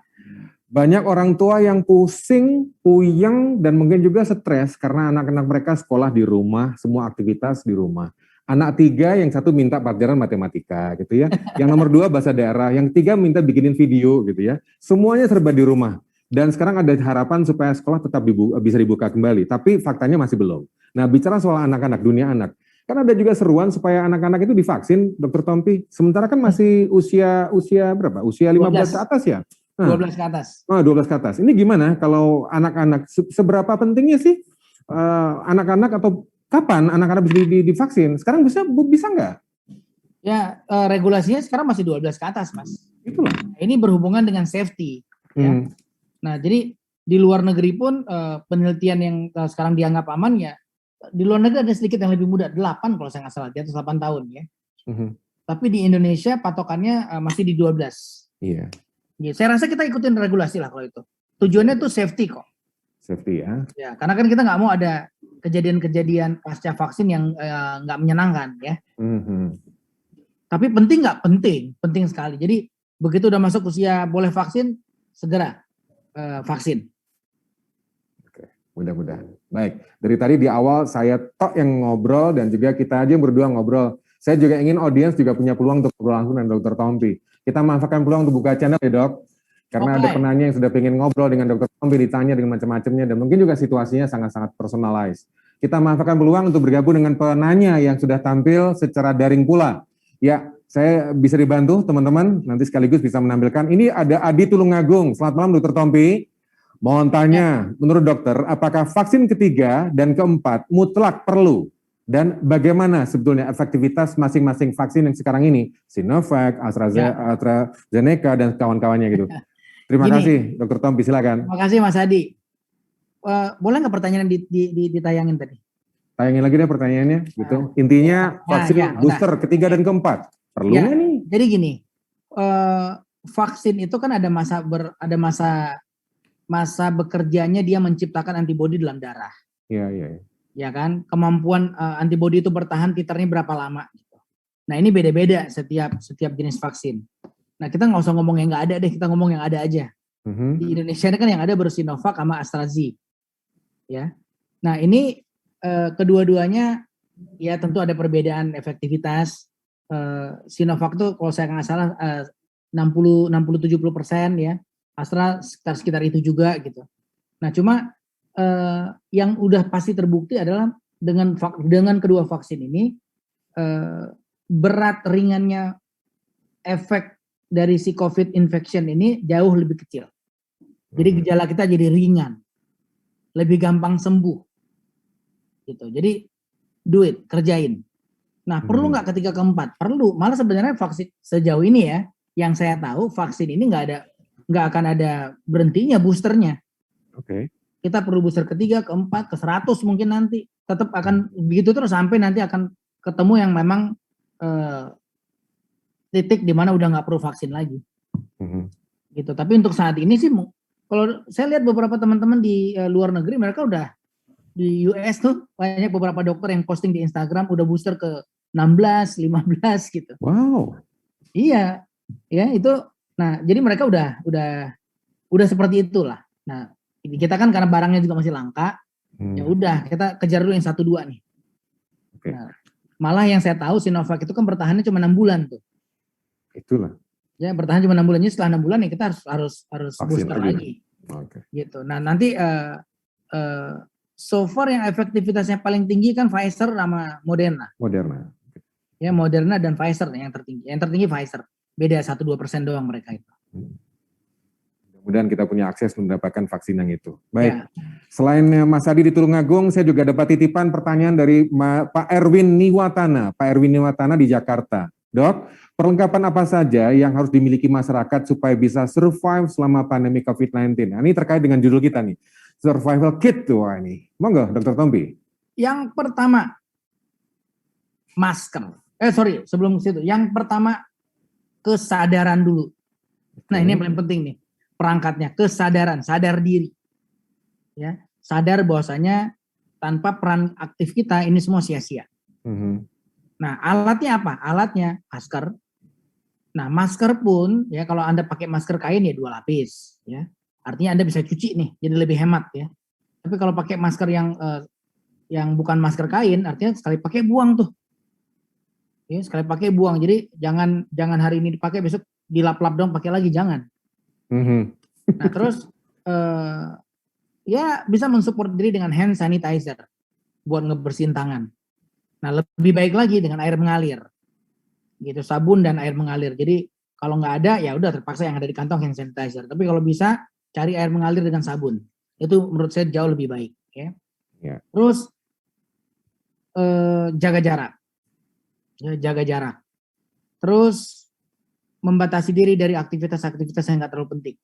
Banyak orang tua yang pusing, puyeng, dan mungkin juga stres karena anak-anak mereka sekolah di rumah, semua aktivitas di rumah. Anak 3, yang 1 minta pelajaran matematika gitu ya. Yang nomor 2 bahasa daerah, yang 3 minta bikinin video gitu ya. Semuanya serba di rumah. Dan sekarang ada harapan supaya sekolah tetap bisa dibuka kembali, tapi faktanya masih belum. Nah, bicara soal anak-anak, dunia anak, kan ada juga seruan supaya anak-anak itu divaksin, Dr. Tompi. Sementara kan masih usia berapa? Usia 15 ke atas ya? Nah, 12 ke atas. 12 ke atas. Ini gimana kalau anak-anak, seberapa pentingnya sih anak-anak atau kapan anak-anak bisa divaksin? Sekarang bisa nggak? Ya, regulasinya sekarang masih 12 ke atas, Mas. Itulah. Ini berhubungan dengan safety. Ya. Nah, jadi di luar negeri pun penelitian yang sekarang dianggap aman ya, di luar negeri ada sedikit yang lebih muda, 8 kalau saya nggak salah, di atas 8 tahun ya. Tapi di Indonesia patokannya masih di 12. Iya. Ya, saya rasa kita ikutin regulasi lah kalau itu. Tujuannya tuh safety kok. Safety ya. Ya, karena kan kita nggak mau ada kejadian-kejadian pasca vaksin yang nggak menyenangkan ya. Tapi penting nggak? Penting sekali. Jadi begitu udah masuk usia boleh vaksin, segera vaksin. Oke, mudah-mudahan. Baik, dari tadi di awal saya tok yang ngobrol dan juga kita aja yang berdua ngobrol. Saya juga ingin audiens juga punya peluang untuk ngobrol langsung dengan Dr. Tompi. Kita manfaatkan peluang untuk buka channel ya dok. Karena ada penanya yang sudah pengen ngobrol dengan Dr. Tompi, ditanya dengan macam-macamnya, dan mungkin juga situasinya sangat-sangat personalized. Kita manfaatkan peluang untuk bergabung dengan penanya yang sudah tampil secara daring pula. Ya, saya bisa dibantu teman-teman, nanti sekaligus bisa menampilkan. Ini ada Adi Tulungagung. Selamat malam Dr. Tompi. Mohon tanya, menurut dokter, apakah vaksin ketiga dan keempat mutlak perlu? Dan bagaimana sebetulnya efektivitas masing-masing vaksin yang sekarang ini, Sinovac, AstraZeneca, dan kawan-kawannya gitu. Terima kasih, Dr. Tompi, silakan. Terima kasih, Mas Adi. Boleh nggak pertanyaan ditayangin tadi? Tayangin lagi deh pertanyaannya, gitu. Intinya vaksin booster ketiga dan keempat, perlu nggak nih? Jadi gini, vaksin itu kan ada masa bekerjanya dia menciptakan antibodi dalam darah. Iya. Ya kan, kemampuan antibodi itu bertahan titernya berapa lama gitu. Nah, ini beda-beda setiap jenis vaksin. Nah, kita nggak usah ngomong yang nggak ada deh, kita ngomong yang ada aja. Di Indonesia ini kan yang ada baru Sinovac sama AstraZeneca. Ya. Nah, ini kedua-duanya ya tentu ada perbedaan efektivitas. Sinovac tuh kalau saya nggak salah 60-70% ya. Astra sekitar itu juga gitu. Nah, cuma yang udah pasti terbukti adalah dengan kedua vaksin ini berat ringannya efek dari si COVID infection ini jauh lebih kecil. Jadi gejala kita jadi ringan, lebih gampang sembuh, gitu. Jadi kerjain. Nah, perlu nggak ketiga keempat? Perlu. Malah sebenarnya vaksin sejauh ini ya, yang saya tahu vaksin ini nggak akan ada berhentinya boosternya. Oke. Kita perlu booster ketiga, keempat, ke-100 mungkin nanti. Tetap akan begitu terus sampai nanti akan ketemu yang memang titik di mana udah nggak perlu vaksin lagi. Gitu. Tapi untuk saat ini sih, kalau saya lihat beberapa teman-teman di luar negeri, mereka udah di US tuh banyak beberapa dokter yang posting di Instagram udah booster ke 16, 15 gitu. Wow. Iya, ya itu. Nah, jadi mereka udah seperti itulah. Nah, kita kan karena barangnya juga masih langka, ya udah kita kejar dulu yang 1-2 nih. Okay. Nah, malah yang saya tahu Sinovac itu kan bertahannya cuma 6 bulan tuh. Itulah. Ya bertahan cuma 6 bulan, jadi setelah 6 bulan ya kita harus vaksin booster lagi. Okay. Gitu. Nah nanti so far yang efektivitasnya paling tinggi kan Pfizer sama Moderna. Ya Moderna dan Pfizer yang tertinggi. Yang tertinggi Pfizer. Beda 1-2% doang mereka itu. Mudah-mudahan kita punya akses mendapatkan vaksin yang itu. Baik, ya. Selain Mas Adi di Tulungagung, saya juga dapat titipan pertanyaan dari Pak Erwin Niwatana. Pak Erwin Niwatana di Jakarta. Dok, perlengkapan apa saja yang harus dimiliki masyarakat supaya bisa survive selama pandemi COVID-19? Nah, ini terkait dengan judul kita nih, survival kit tuh ini. Monggo, Dr. Tompi. Yang pertama, masker. Sebelum situ. Yang pertama, kesadaran dulu. Nah, ini yang paling penting nih. Perangkatnya kesadaran, sadar diri, ya, sadar bahwasanya tanpa peran aktif kita ini semua sia-sia. Nah, alatnya apa? Alatnya masker. Nah, masker pun ya kalau Anda pakai masker kain ya 2 lapis, ya, artinya Anda bisa cuci nih, jadi lebih hemat ya. Tapi kalau pakai masker yang bukan masker kain, artinya sekali pakai buang tuh, ya, sekali pakai buang. Jadi jangan hari ini dipakai besok dilap-lap dong pakai lagi, jangan. Nah terus ya bisa mensupport diri dengan hand sanitizer buat ngebersihin tangan. Nah lebih baik lagi dengan air mengalir, gitu, sabun dan air mengalir. Jadi kalau nggak ada ya udah terpaksa yang ada di kantong hand sanitizer. Tapi kalau bisa cari air mengalir dengan sabun, itu menurut saya jauh lebih baik. Ya. Terus jaga jarak, ya, jaga jarak. Terus membatasi diri dari aktivitas-aktivitas yang nggak terlalu penting.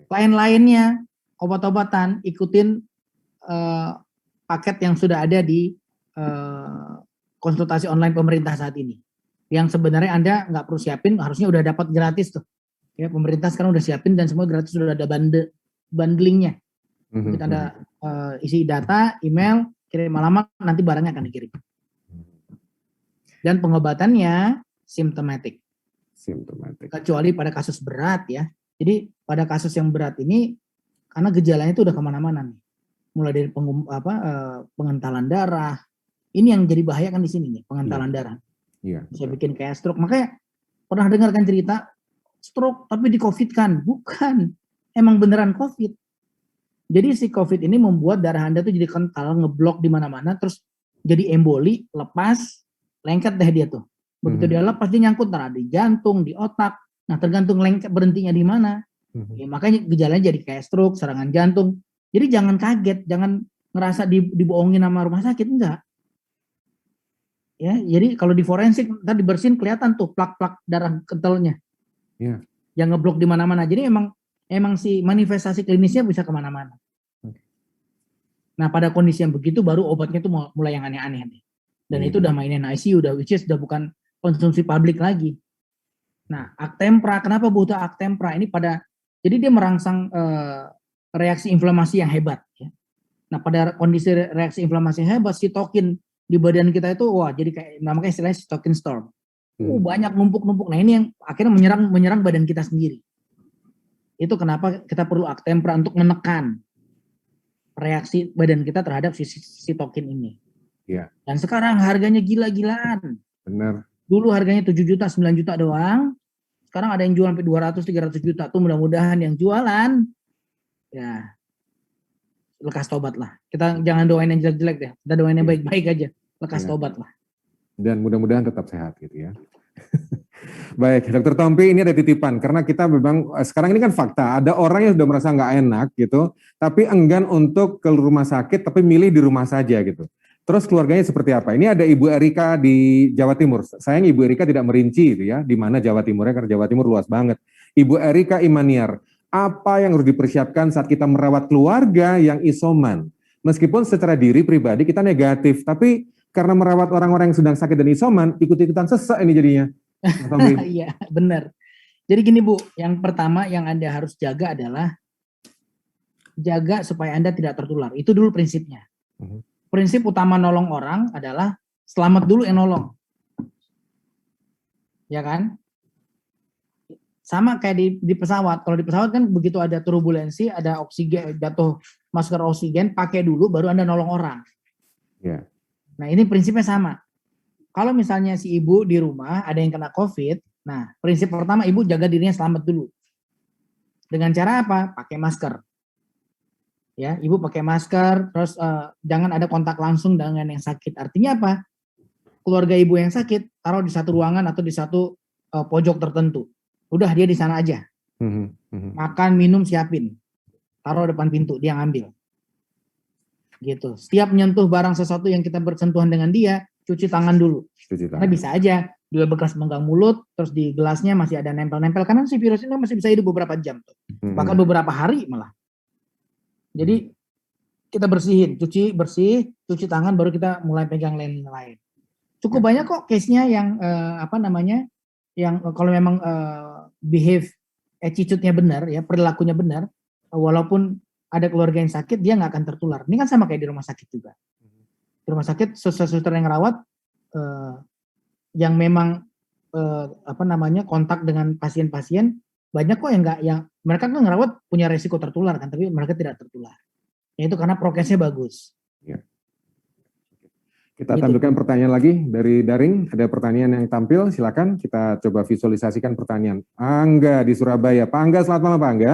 Lain-lainnya, obat-obatan, ikutin paket yang sudah ada di konsultasi online pemerintah saat ini. Yang sebenarnya Anda nggak perlu siapin, harusnya udah dapat gratis tuh. Ya, pemerintah sekarang udah siapin dan semua gratis, sudah ada bundlingnya. Kita ada isi data, email, kirim alamat, nanti barangnya akan dikirim. Dan pengobatannya simptomatik. Kecuali pada kasus berat ya. Jadi pada kasus yang berat ini karena gejalanya itu udah kemana-mana nih, mulai dari pengentalan darah. Ini yang jadi bahaya kan di sini nih, pengentalan darah. Bisa bikin kayak stroke. Makanya pernah dengar kan cerita stroke tapi di COVID kan? Bukan, emang beneran COVID. Jadi si COVID ini membuat darah Anda tuh jadi kental, ngeblok di mana-mana, terus jadi emboli, lepas, lengket deh dia tuh. Begitu dia lepas dia nyangkut di jantung, di otak. Nah tergantung lengket berhentinya di mana. Ya, makanya gejalanya jadi kayak stroke, serangan jantung. Jadi jangan kaget, jangan ngerasa dibohongin sama rumah sakit, enggak. Ya, jadi kalau di forensik ntar dibersihin kelihatan tuh plak-plak darah kentalnya. Yang ngeblok di mana-mana. Jadi emang si manifestasi klinisnya bisa kemana-mana. Nah pada kondisi yang begitu baru obatnya tuh mulai yang aneh-aneh nih. Dan itu udah mainin ICU, which is udah bukan konsumsi publik lagi. Nah, Actempra, kenapa butuh Actempra? Ini jadi dia merangsang reaksi inflamasi yang hebat. Ya. Nah, pada kondisi reaksi inflamasi yang hebat, sitokin di badan kita itu, jadi kayak namanya istilahnya sitokin storm. Banyak numpuk-numpuk. Nah, ini yang akhirnya menyerang badan kita sendiri. Itu kenapa kita perlu Actempra untuk menekan reaksi badan kita terhadap sitokin ini. Iya. Dan sekarang harganya gila-gilaan. Benar. Dulu harganya 7 juta, 9 juta doang. Sekarang ada yang jual sampai 200, 300 juta. Tuh mudah-mudahan yang jualan, ya lekas tobat lah. Kita jangan doain yang jelek-jelek deh. Kita doain yang baik-baik aja. Lekas tobat lah. Dan mudah-mudahan tetap sehat gitu ya. Baik, Dokter Tompi, ini ada titipan karena kita memang sekarang ini kan fakta, ada orang yang sudah merasa nggak enak gitu, tapi enggan untuk ke rumah sakit, tapi milih di rumah saja gitu. Terus keluarganya seperti apa? Ini ada Ibu Erika di Jawa Timur. Sayang Ibu Erika tidak merinci itu ya, di mana Jawa Timurnya karena Jawa Timur luas banget. Ibu Erika Imaniar, apa yang harus dipersiapkan saat kita merawat keluarga yang isoman? Meskipun secara diri pribadi kita negatif, tapi karena merawat orang-orang yang sedang sakit dan isoman, ikut-ikutan sesek ini jadinya. Iya, benar. Jadi gini Bu, yang pertama yang Anda harus jaga adalah jaga supaya Anda tidak tertular. Itu dulu prinsipnya. Prinsip utama nolong orang adalah selamat dulu yang nolong. Ya kan? Sama kayak di pesawat. Kalau di pesawat kan begitu ada turbulensi, ada oksigen, jatuh masker oksigen, pakai dulu baru Anda nolong orang. Yeah. Nah, ini prinsipnya sama. Kalau misalnya si ibu di rumah ada yang kena COVID, nah prinsip pertama ibu jaga dirinya selamat dulu. Dengan cara apa? Pakai masker. Ya, ibu pakai masker, terus jangan ada kontak langsung dengan yang sakit. Artinya apa? Keluarga ibu yang sakit taruh di satu ruangan atau di satu pojok tertentu. Udah dia di sana aja. Makan, minum siapin. Taruh depan pintu, dia ngambil. Gitu. Setiap menyentuh barang sesuatu yang kita bersentuhan dengan dia, cuci tangan dulu. Karena bisa aja dia bekas megang mulut, terus di gelasnya masih ada nempel-nempel, karena si virus ini masih bisa hidup beberapa jam tuh. Bahkan beberapa hari malah. Jadi kita bersihin, cuci tangan, baru kita mulai pegang lain. Cukup banyak kok case-nya yang yang kalau memang behave attitude-nya benar, ya perilakunya benar, walaupun ada keluarga yang sakit, dia nggak akan tertular. Ini kan sama kayak di rumah sakit juga. Di rumah sakit suster-suster yang rawat yang memang kontak dengan pasien-pasien, banyak kok yang mereka kan ngerawat punya resiko tertular kan, tapi mereka tidak tertular. Yaitu karena prokesnya bagus. Ya. Kita tampilkan pertanyaan lagi dari daring. Ada pertanyaan yang tampil, silakan kita coba visualisasikan pertanyaan. Angga di Surabaya. Pak Angga, selamat malam Pak Angga.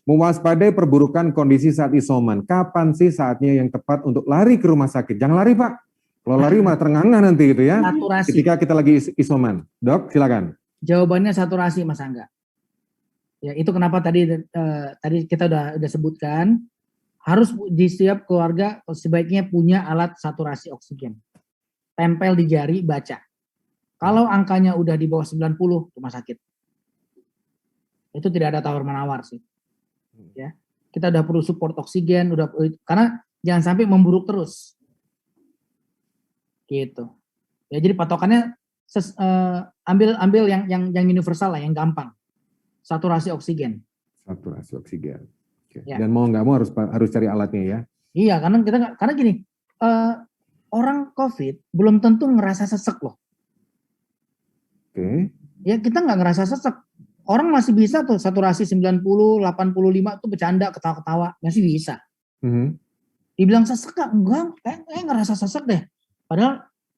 Mewaspadai perburukan kondisi saat isoman. Kapan sih saatnya yang tepat untuk lari ke rumah sakit? Jangan lari Pak. Kalau lari malah terengah-engah nanti gitu ya. Saturasi. Ketika kita lagi isoman. Dok, silakan. Jawabannya saturasi Mas Angga. Ya, itu kenapa tadi kita udah sebutkan, harus di setiap keluarga sebaiknya punya alat saturasi oksigen. Tempel di jari, baca. Kalau angkanya udah di bawah 90, rumah sakit. Itu tidak ada tawar-menawar sih. Ya, kita udah perlu support oksigen, karena jangan sampai memburuk terus. Gitu. Ya, jadi patokannya ambil yang universal lah, yang gampang. Saturasi oksigen. Saturasi oksigen. Oke. Ya. Dan mau nggak mau harus cari alatnya ya. Iya, karena gini, orang COVID belum tentu ngerasa sesek loh. Oke. Ya, kita nggak ngerasa sesek. Orang masih bisa tuh saturasi 90, 85 tuh bercanda, ketawa-ketawa, masih bisa. Dibilang sesek enggak, kayak ngerasa sesek deh.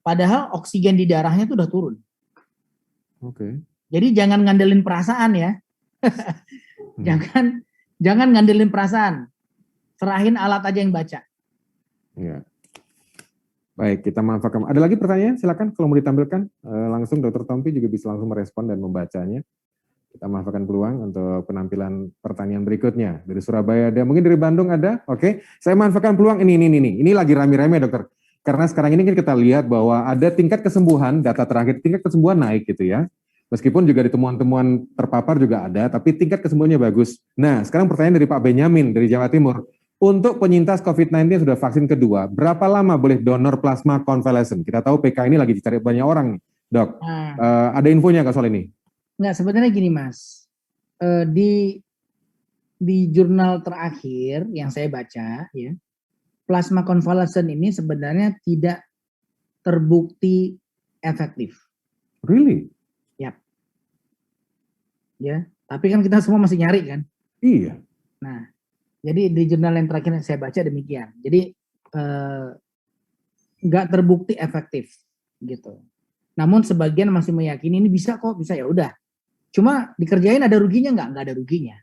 Padahal oksigen di darahnya tuh udah turun. Oke. Jadi jangan ngandelin perasaan ya. Jangan ngandelin perasaan. Serahin alat aja yang baca. Ya. Baik, kita manfaatkan. Ada lagi pertanyaan? Silakan kalau mau ditampilkan. Langsung Dr. Tompi juga bisa langsung merespon dan membacanya. Kita manfaatkan peluang untuk penampilan pertanyaan berikutnya. Dari Surabaya ada, mungkin dari Bandung ada. Oke, saya manfaatkan peluang ini. Ini lagi rame-rame dokter. Karena sekarang ini kita lihat bahwa ada tingkat kesembuhan, data terakhir tingkat kesembuhan naik gitu ya. Meskipun juga di temuan-temuan terpapar juga ada, tapi tingkat kesembuhannya bagus. Nah, sekarang pertanyaan dari Pak Benyamin dari Jawa Timur. Untuk penyintas COVID-19 yang sudah vaksin kedua, berapa lama boleh donor plasma konvalesen? Kita tahu PK ini lagi dicari banyak orang nih, dok. Ada infonya nggak soal ini? Nggak, sebenarnya gini Mas, di jurnal terakhir yang saya baca ya, plasma konvalesen ini sebenarnya tidak terbukti efektif. Really? Ya, tapi kan kita semua masih nyari kan. Iya. Nah, jadi di jurnal yang terakhir yang saya baca demikian. Jadi nggak terbukti efektif gitu. Namun sebagian masih meyakini ini bisa kok, bisa ya udah. Cuma dikerjain ada ruginya nggak ada ruginya.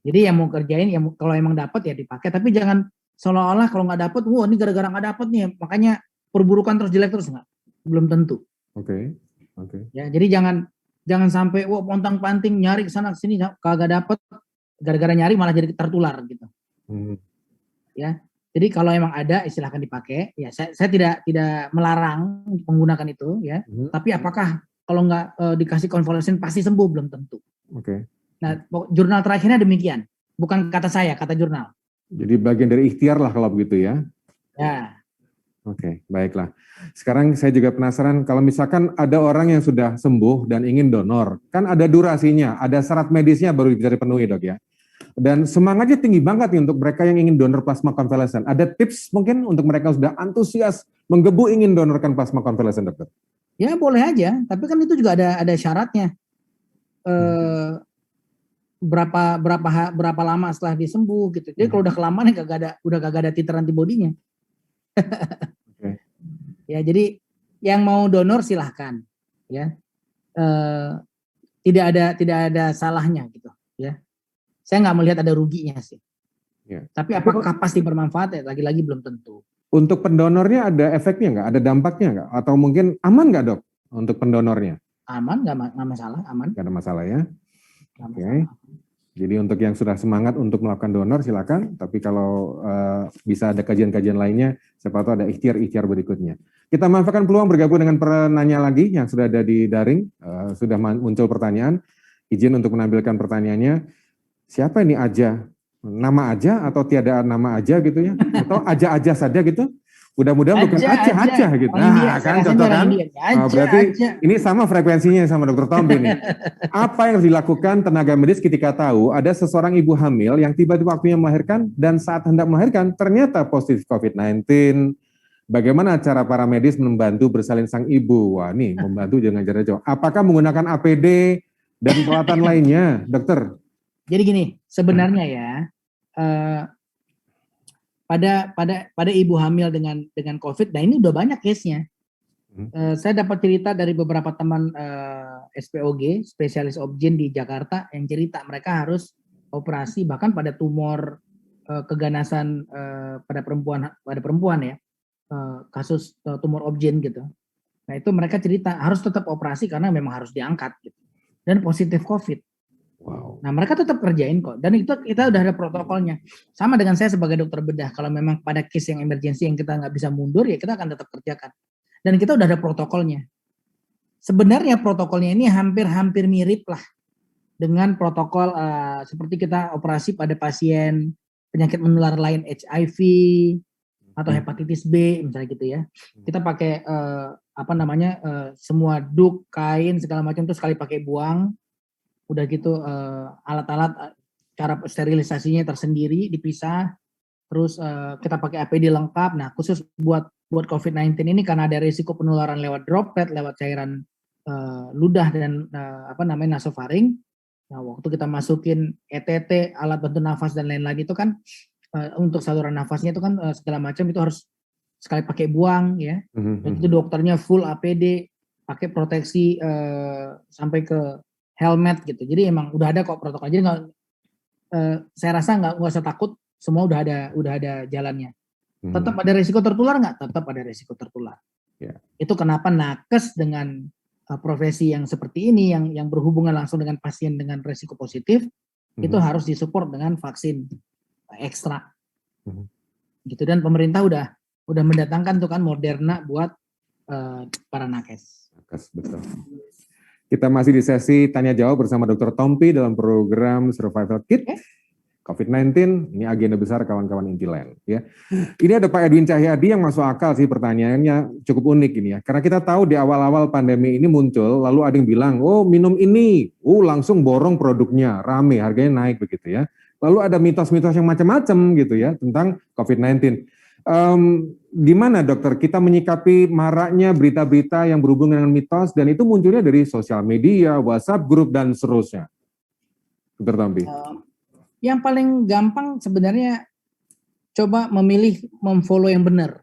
Jadi yang mau kerjain, yang kalau emang dapat ya dipakai, tapi jangan seolah-olah kalau nggak dapat, wah ini gara-gara nggak dapat nih, makanya perburukan terus jelek terus, nggak, belum tentu. Oke. Ya, jadi jangan sampai wah pontang-panting nyari ke sana ke sini kagak dapat, gara-gara nyari malah jadi tertular gitu. Ya, jadi kalau emang ada silahkan dipakai. Ya, saya tidak melarang menggunakan itu ya. Tapi apakah kalau nggak dikasih konvalesen pasti sembuh, belum tentu. Oke. Nah, jurnal terakhirnya demikian. Bukan kata saya, kata jurnal. Jadi bagian dari ikhtiar lah kalau begitu ya. Ya. Oke, baiklah. Sekarang saya juga penasaran kalau misalkan ada orang yang sudah sembuh dan ingin donor, kan ada durasinya, ada syarat medisnya baru bisa dipenuhi dok ya. Dan semangatnya tinggi banget nih untuk mereka yang ingin donor plasma konvalesen. Ada tips mungkin untuk mereka yang sudah antusias menggebu ingin donorkan plasma konvalesen dokter? Ya boleh aja, tapi kan itu juga ada syaratnya. Berapa lama setelah dia sembuh gitu. Jadi kalau udah kelamaan udah kagak ada titer antibodinya. Ya, jadi yang mau donor silahkan ya. Tidak ada salahnya gitu ya. Saya nggak melihat ada ruginya sih. Ya. Tapi apakah pasti bermanfaat ya? Lagi-lagi belum tentu. Untuk pendonornya ada efeknya nggak? Ada dampaknya nggak? Atau mungkin aman nggak dok untuk pendonornya? Aman, nggak masalah, aman. Nggak ada masalah ya. Oke. Jadi untuk yang sudah semangat untuk melakukan donor silakan. Tapi kalau bisa ada kajian-kajian lainnya, siapa tahu ada ikhtiar-ikhtiar berikutnya. Kita manfaatkan peluang bergabung dengan penanya lagi yang sudah ada di daring. Sudah muncul pertanyaan. Izin untuk menampilkan pertanyaannya. Siapa ini Aja? Nama aja atau tiada nama aja gitu ya? Atau aja saja gitu? Mudah-mudahan bukan aja gitu. Nah, kan contoh kan? Berarti ini sama frekuensinya sama Dr. Tompi nih. Apa yang harus dilakukan tenaga medis ketika tahu ada seseorang ibu hamil yang tiba-tiba waktunya melahirkan dan saat hendak melahirkan ternyata positif COVID-19? Bagaimana cara para medis membantu bersalin sang ibu? Wah, nih membantu dengan jarak jauh. Apakah menggunakan APD dan peralatan lainnya, dokter? Jadi gini, sebenarnya ya pada ibu hamil dengan COVID, nah ini udah banyak case-nya. Saya dapat cerita dari beberapa teman SPOG, spesialis obgyn di Jakarta, yang cerita mereka harus operasi bahkan pada tumor keganasan pada perempuan ya, kasus tumor obgyn gitu. Nah itu mereka cerita harus tetap operasi karena memang harus diangkat gitu. Dan positif COVID. Wow. Nah mereka tetap kerjain kok, dan itu kita udah ada protokolnya. Sama dengan saya sebagai dokter bedah, kalau memang pada case yang emergency yang kita nggak bisa mundur ya kita akan tetap kerjakan. Dan kita udah ada protokolnya. Sebenarnya protokolnya ini hampir mirip lah dengan protokol seperti kita operasi pada pasien penyakit menular lain HIV atau hepatitis B misalnya gitu ya. Kita pakai semua duk, kain segala macam itu sekali pakai buang. Udah gitu alat-alat cara sterilisasinya tersendiri dipisah, terus kita pakai APD lengkap. Nah khusus buat COVID-19 ini karena ada risiko penularan lewat droplet, lewat cairan ludah dan nasofaring. Nah waktu kita masukin ETT, alat bantu nafas dan lain-lain itu kan untuk saluran nafasnya itu kan segala macam itu harus sekali pakai buang ya. Dan itu dokternya full APD, pakai proteksi sampai ke helmet gitu. Jadi emang udah ada kok protokol. Jadi saya rasa nggak usah takut, semua udah ada jalannya. Tetap ada risiko tertular nggak? Tetap ada risiko tertular. Yeah. Itu kenapa nakes dengan profesi yang seperti ini yang berhubungan langsung dengan pasien dengan risiko positif itu harus disupport dengan vaksin ekstra. Gitu, dan pemerintah udah mendatangkan tuh kan Moderna buat para nakes. Betul. Kita masih di sesi tanya jawab bersama Dr. Tompi dalam program Survival Kit. COVID-19, ini agenda besar kawan-kawan Intiland ya. Ini ada Pak Edwin Cahyadi yang masuk akal sih, pertanyaannya cukup unik ini ya. Karena kita tahu di awal-awal pandemi ini muncul, lalu ada yang bilang, oh minum ini, langsung borong produknya, rame, harganya naik begitu ya. Lalu ada mitos-mitos yang macam-macam gitu ya tentang COVID-19. Gimana dokter kita menyikapi maraknya berita-berita yang berhubungan dengan mitos dan itu munculnya dari sosial media, WhatsApp, grup dan seterusnya. Dokter Tompi. Yang paling gampang sebenarnya coba memilih memfollow yang benar.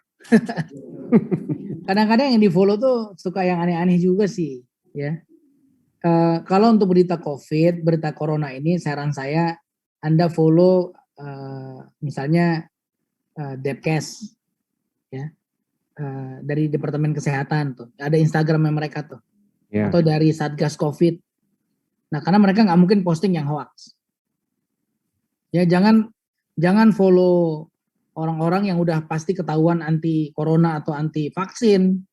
Kadang-kadang yang di follow tuh suka yang aneh-aneh juga sih, ya. Kalau untuk berita COVID, berita Corona ini, saran saya Anda follow misalnya Depkes, ya, dari Departemen Kesehatan tuh, ada Instagramnya mereka tuh, atau dari Satgas COVID. Nah, karena mereka nggak mungkin posting yang hoax. Ya jangan follow orang-orang yang udah pasti ketahuan anti corona atau anti vaksin.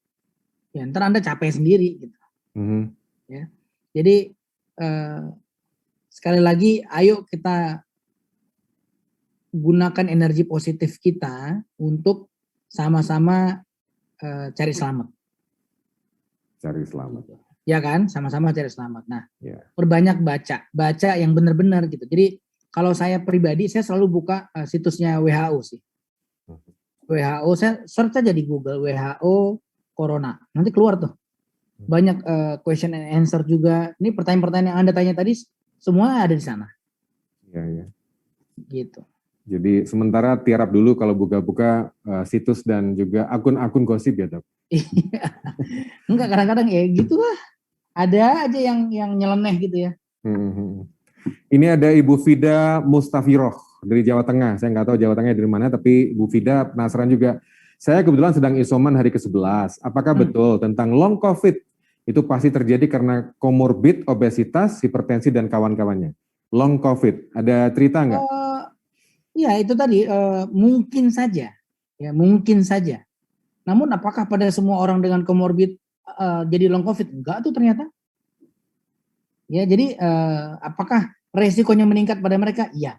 Ya ntar Anda capek sendiri gitu. Ya. Jadi sekali lagi ayo kita gunakan energi positif kita untuk sama-sama cari selamat. Cari selamat. Ya kan, sama-sama cari selamat. Nah, perbanyak baca yang benar-benar gitu. Jadi kalau saya pribadi, saya selalu buka situsnya WHO sih. WHO, saya search aja di Google, WHO Corona. Nanti keluar tuh. Banyak question and answer juga. Ini pertanyaan-pertanyaan yang Anda tanya tadi, semua ada di sana. Iya. Gitu. Jadi sementara tiarap dulu kalau buka-buka situs dan juga akun-akun gosip ya dok? Iya. Enggak, kadang-kadang ya gitu lah. Ada aja yang nyeleneh gitu ya. Ini ada Ibu Fida Mustafiroh dari Jawa Tengah. Saya nggak tahu Jawa Tengah dari mana, tapi Ibu Fida penasaran juga. Saya kebetulan sedang isoman hari ke-11. Apakah betul tentang long COVID itu pasti terjadi karena komorbid, obesitas, hipertensi, dan kawan-kawannya? Long COVID, ada cerita nggak? Ya itu tadi, mungkin saja. Ya mungkin saja. Namun apakah pada semua orang dengan komorbid jadi long COVID? Enggak tuh ternyata. Ya, jadi apakah resikonya meningkat pada mereka? Iya.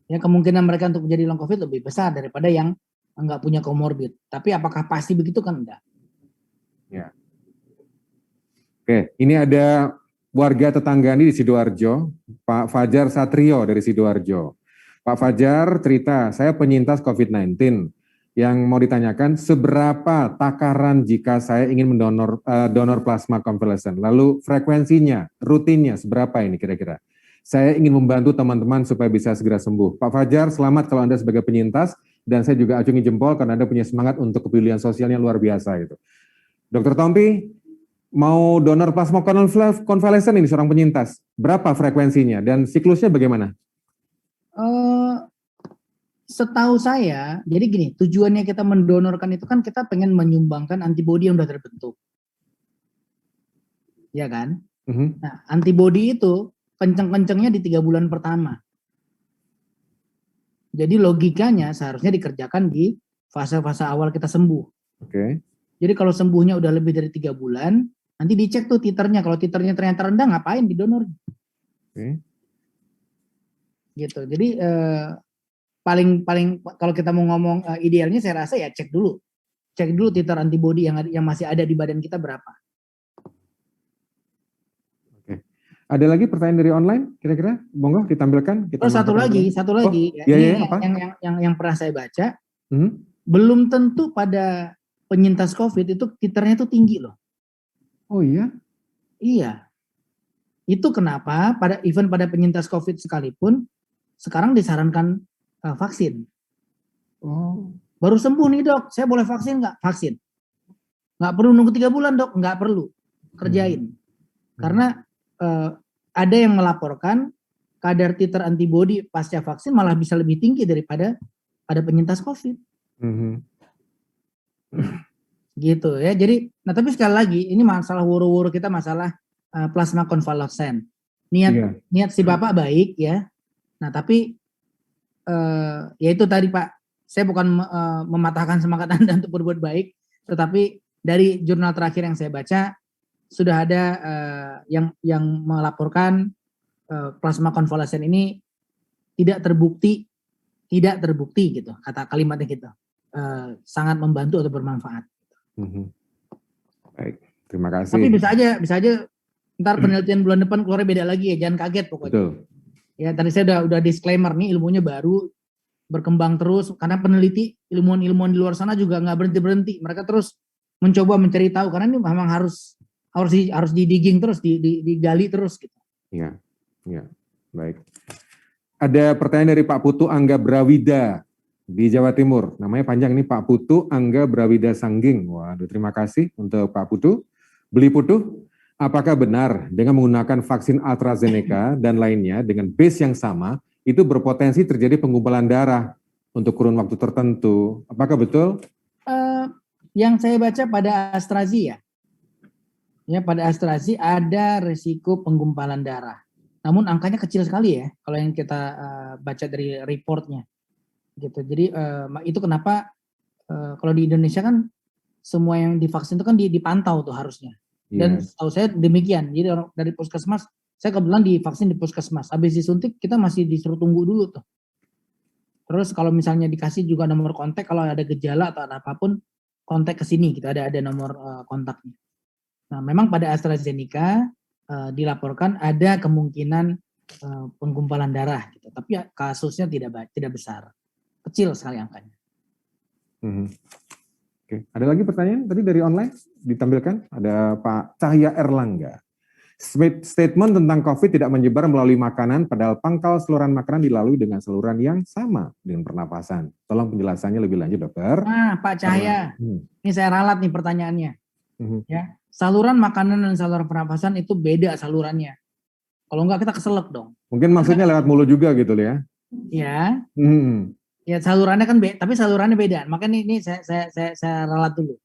Ya, kemungkinan mereka untuk menjadi long COVID lebih besar daripada yang enggak punya komorbid. Tapi apakah pasti begitu kan enggak? Ya. Oke, ini ada warga tetangga ini di Sidoarjo, Pak Fajar Satrio dari Sidoarjo. Pak Fajar cerita, saya penyintas COVID-19. Yang mau ditanyakan, seberapa takaran jika saya ingin mendonor donor plasma konvalesen? Lalu frekuensinya, rutinnya, seberapa ini kira-kira? Saya ingin membantu teman-teman supaya bisa segera sembuh. Pak Fajar, selamat kalau Anda sebagai penyintas, dan saya juga acungi jempol karena Anda punya semangat untuk kepedulian sosialnya luar biasa gitu. Dr. Tompi, mau donor plasma konvalesen ini seorang penyintas, berapa frekuensinya dan siklusnya bagaimana? Setahu saya, jadi gini, tujuannya kita mendonorkan itu kan kita pengen menyumbangkan antibodi yang sudah terbentuk. Ya kan? Nah, antibodi itu kenceng-kencengnya di 3 bulan pertama. Jadi logikanya seharusnya dikerjakan di fase-fase awal kita sembuh. Jadi kalau sembuhnya udah lebih dari 3 bulan, nanti dicek tuh titernya. Kalau titernya ternyata rendah, ngapain didonor? Gitu. Jadi paling kalau kita mau ngomong idealnya saya rasa ya cek dulu titer antibodi yang masih ada di badan kita berapa. Oke. Ada lagi pertanyaan dari online kira-kira? Monggo ditampilkan. Satu lagi ya, apa? yang pernah saya baca, belum tentu pada penyintas COVID itu titernya itu tinggi loh. Oh iya? Iya. Itu kenapa pada penyintas COVID sekalipun sekarang disarankan vaksin. Baru sembuh nih dok, saya boleh vaksin nggak? Vaksin. Nggak perlu nunggu 3 bulan dok, nggak perlu. Kerjain. Karena ada yang melaporkan kadar titer antibodi pasca vaksin malah bisa lebih tinggi daripada pada penyintas COVID. Gitu ya. Jadi, nah tapi sekali lagi ini masalah woro-woro kita masalah plasma konvalesen. Niat si bapak baik ya. Nah tapi ya itu tadi Pak, saya bukan mematahkan semangat Anda untuk berbuat baik, tetapi dari jurnal terakhir yang saya baca sudah ada yang melaporkan plasma konvalesen ini tidak terbukti gitu, kata kalimatnya gitu, sangat membantu atau bermanfaat. Baik, terima kasih. Tapi bisa aja ntar penelitian bulan depan keluarnya beda lagi ya, jangan kaget pokoknya. Betul. Ya tadi saya udah disclaimer nih, ilmunya baru, berkembang terus, karena peneliti ilmuwan di luar sana juga nggak berhenti, mereka terus mencoba mencari tahu, karena ini memang harus digging terus, digali terus gitu. Iya, baik. Ada pertanyaan dari Pak Putu Angga Brawida di Jawa Timur. Namanya panjang nih, Pak Putu Angga Brawida Sangging. Waduh, terima kasih untuk Pak Putu. Beli Putu, apakah benar dengan menggunakan vaksin AstraZeneca dan lainnya dengan base yang sama, itu berpotensi terjadi penggumpalan darah untuk kurun waktu tertentu? Apakah betul? Yang saya baca pada AstraZeneca pada AstraZeneca ada risiko penggumpalan darah. Namun angkanya kecil sekali ya, kalau yang kita baca dari reportnya, gitu. Jadi itu kenapa kalau di Indonesia kan semua yang divaksin itu kan dipantau tuh harusnya. Dan tahu saya demikian. Jadi dari puskesmas, saya kebetulan divaksin di puskesmas. Habis disuntik kita masih disuruh tunggu dulu tuh. Terus kalau misalnya dikasih juga nomor kontak, kalau ada gejala atau ada apapun, kontak ke sini, gitu, ada nomor kontaknya. Nah, memang pada AstraZeneca dilaporkan ada kemungkinan penggumpalan darah, gitu. Tapi ya, kasusnya tidak besar, kecil sekali angkanya. Oke. Ada lagi pertanyaan tadi dari online ditampilkan, ada Pak Cahya Erlangga. Statement tentang COVID tidak menyebar melalui makanan, padahal pangkal saluran makanan dilalui dengan saluran yang sama dengan pernapasan. Tolong penjelasannya lebih lanjut, dokter. Nah, Pak Cahya, ini saya ralat nih pertanyaannya. Ya, saluran makanan dan saluran pernapasan itu beda salurannya. Kalau enggak kita keselak dong. Mungkin maksudnya lewat mulut juga gitu ya? Ya, ya salurannya kan beda, tapi salurannya beda. Makanya ini saya ralat dulu.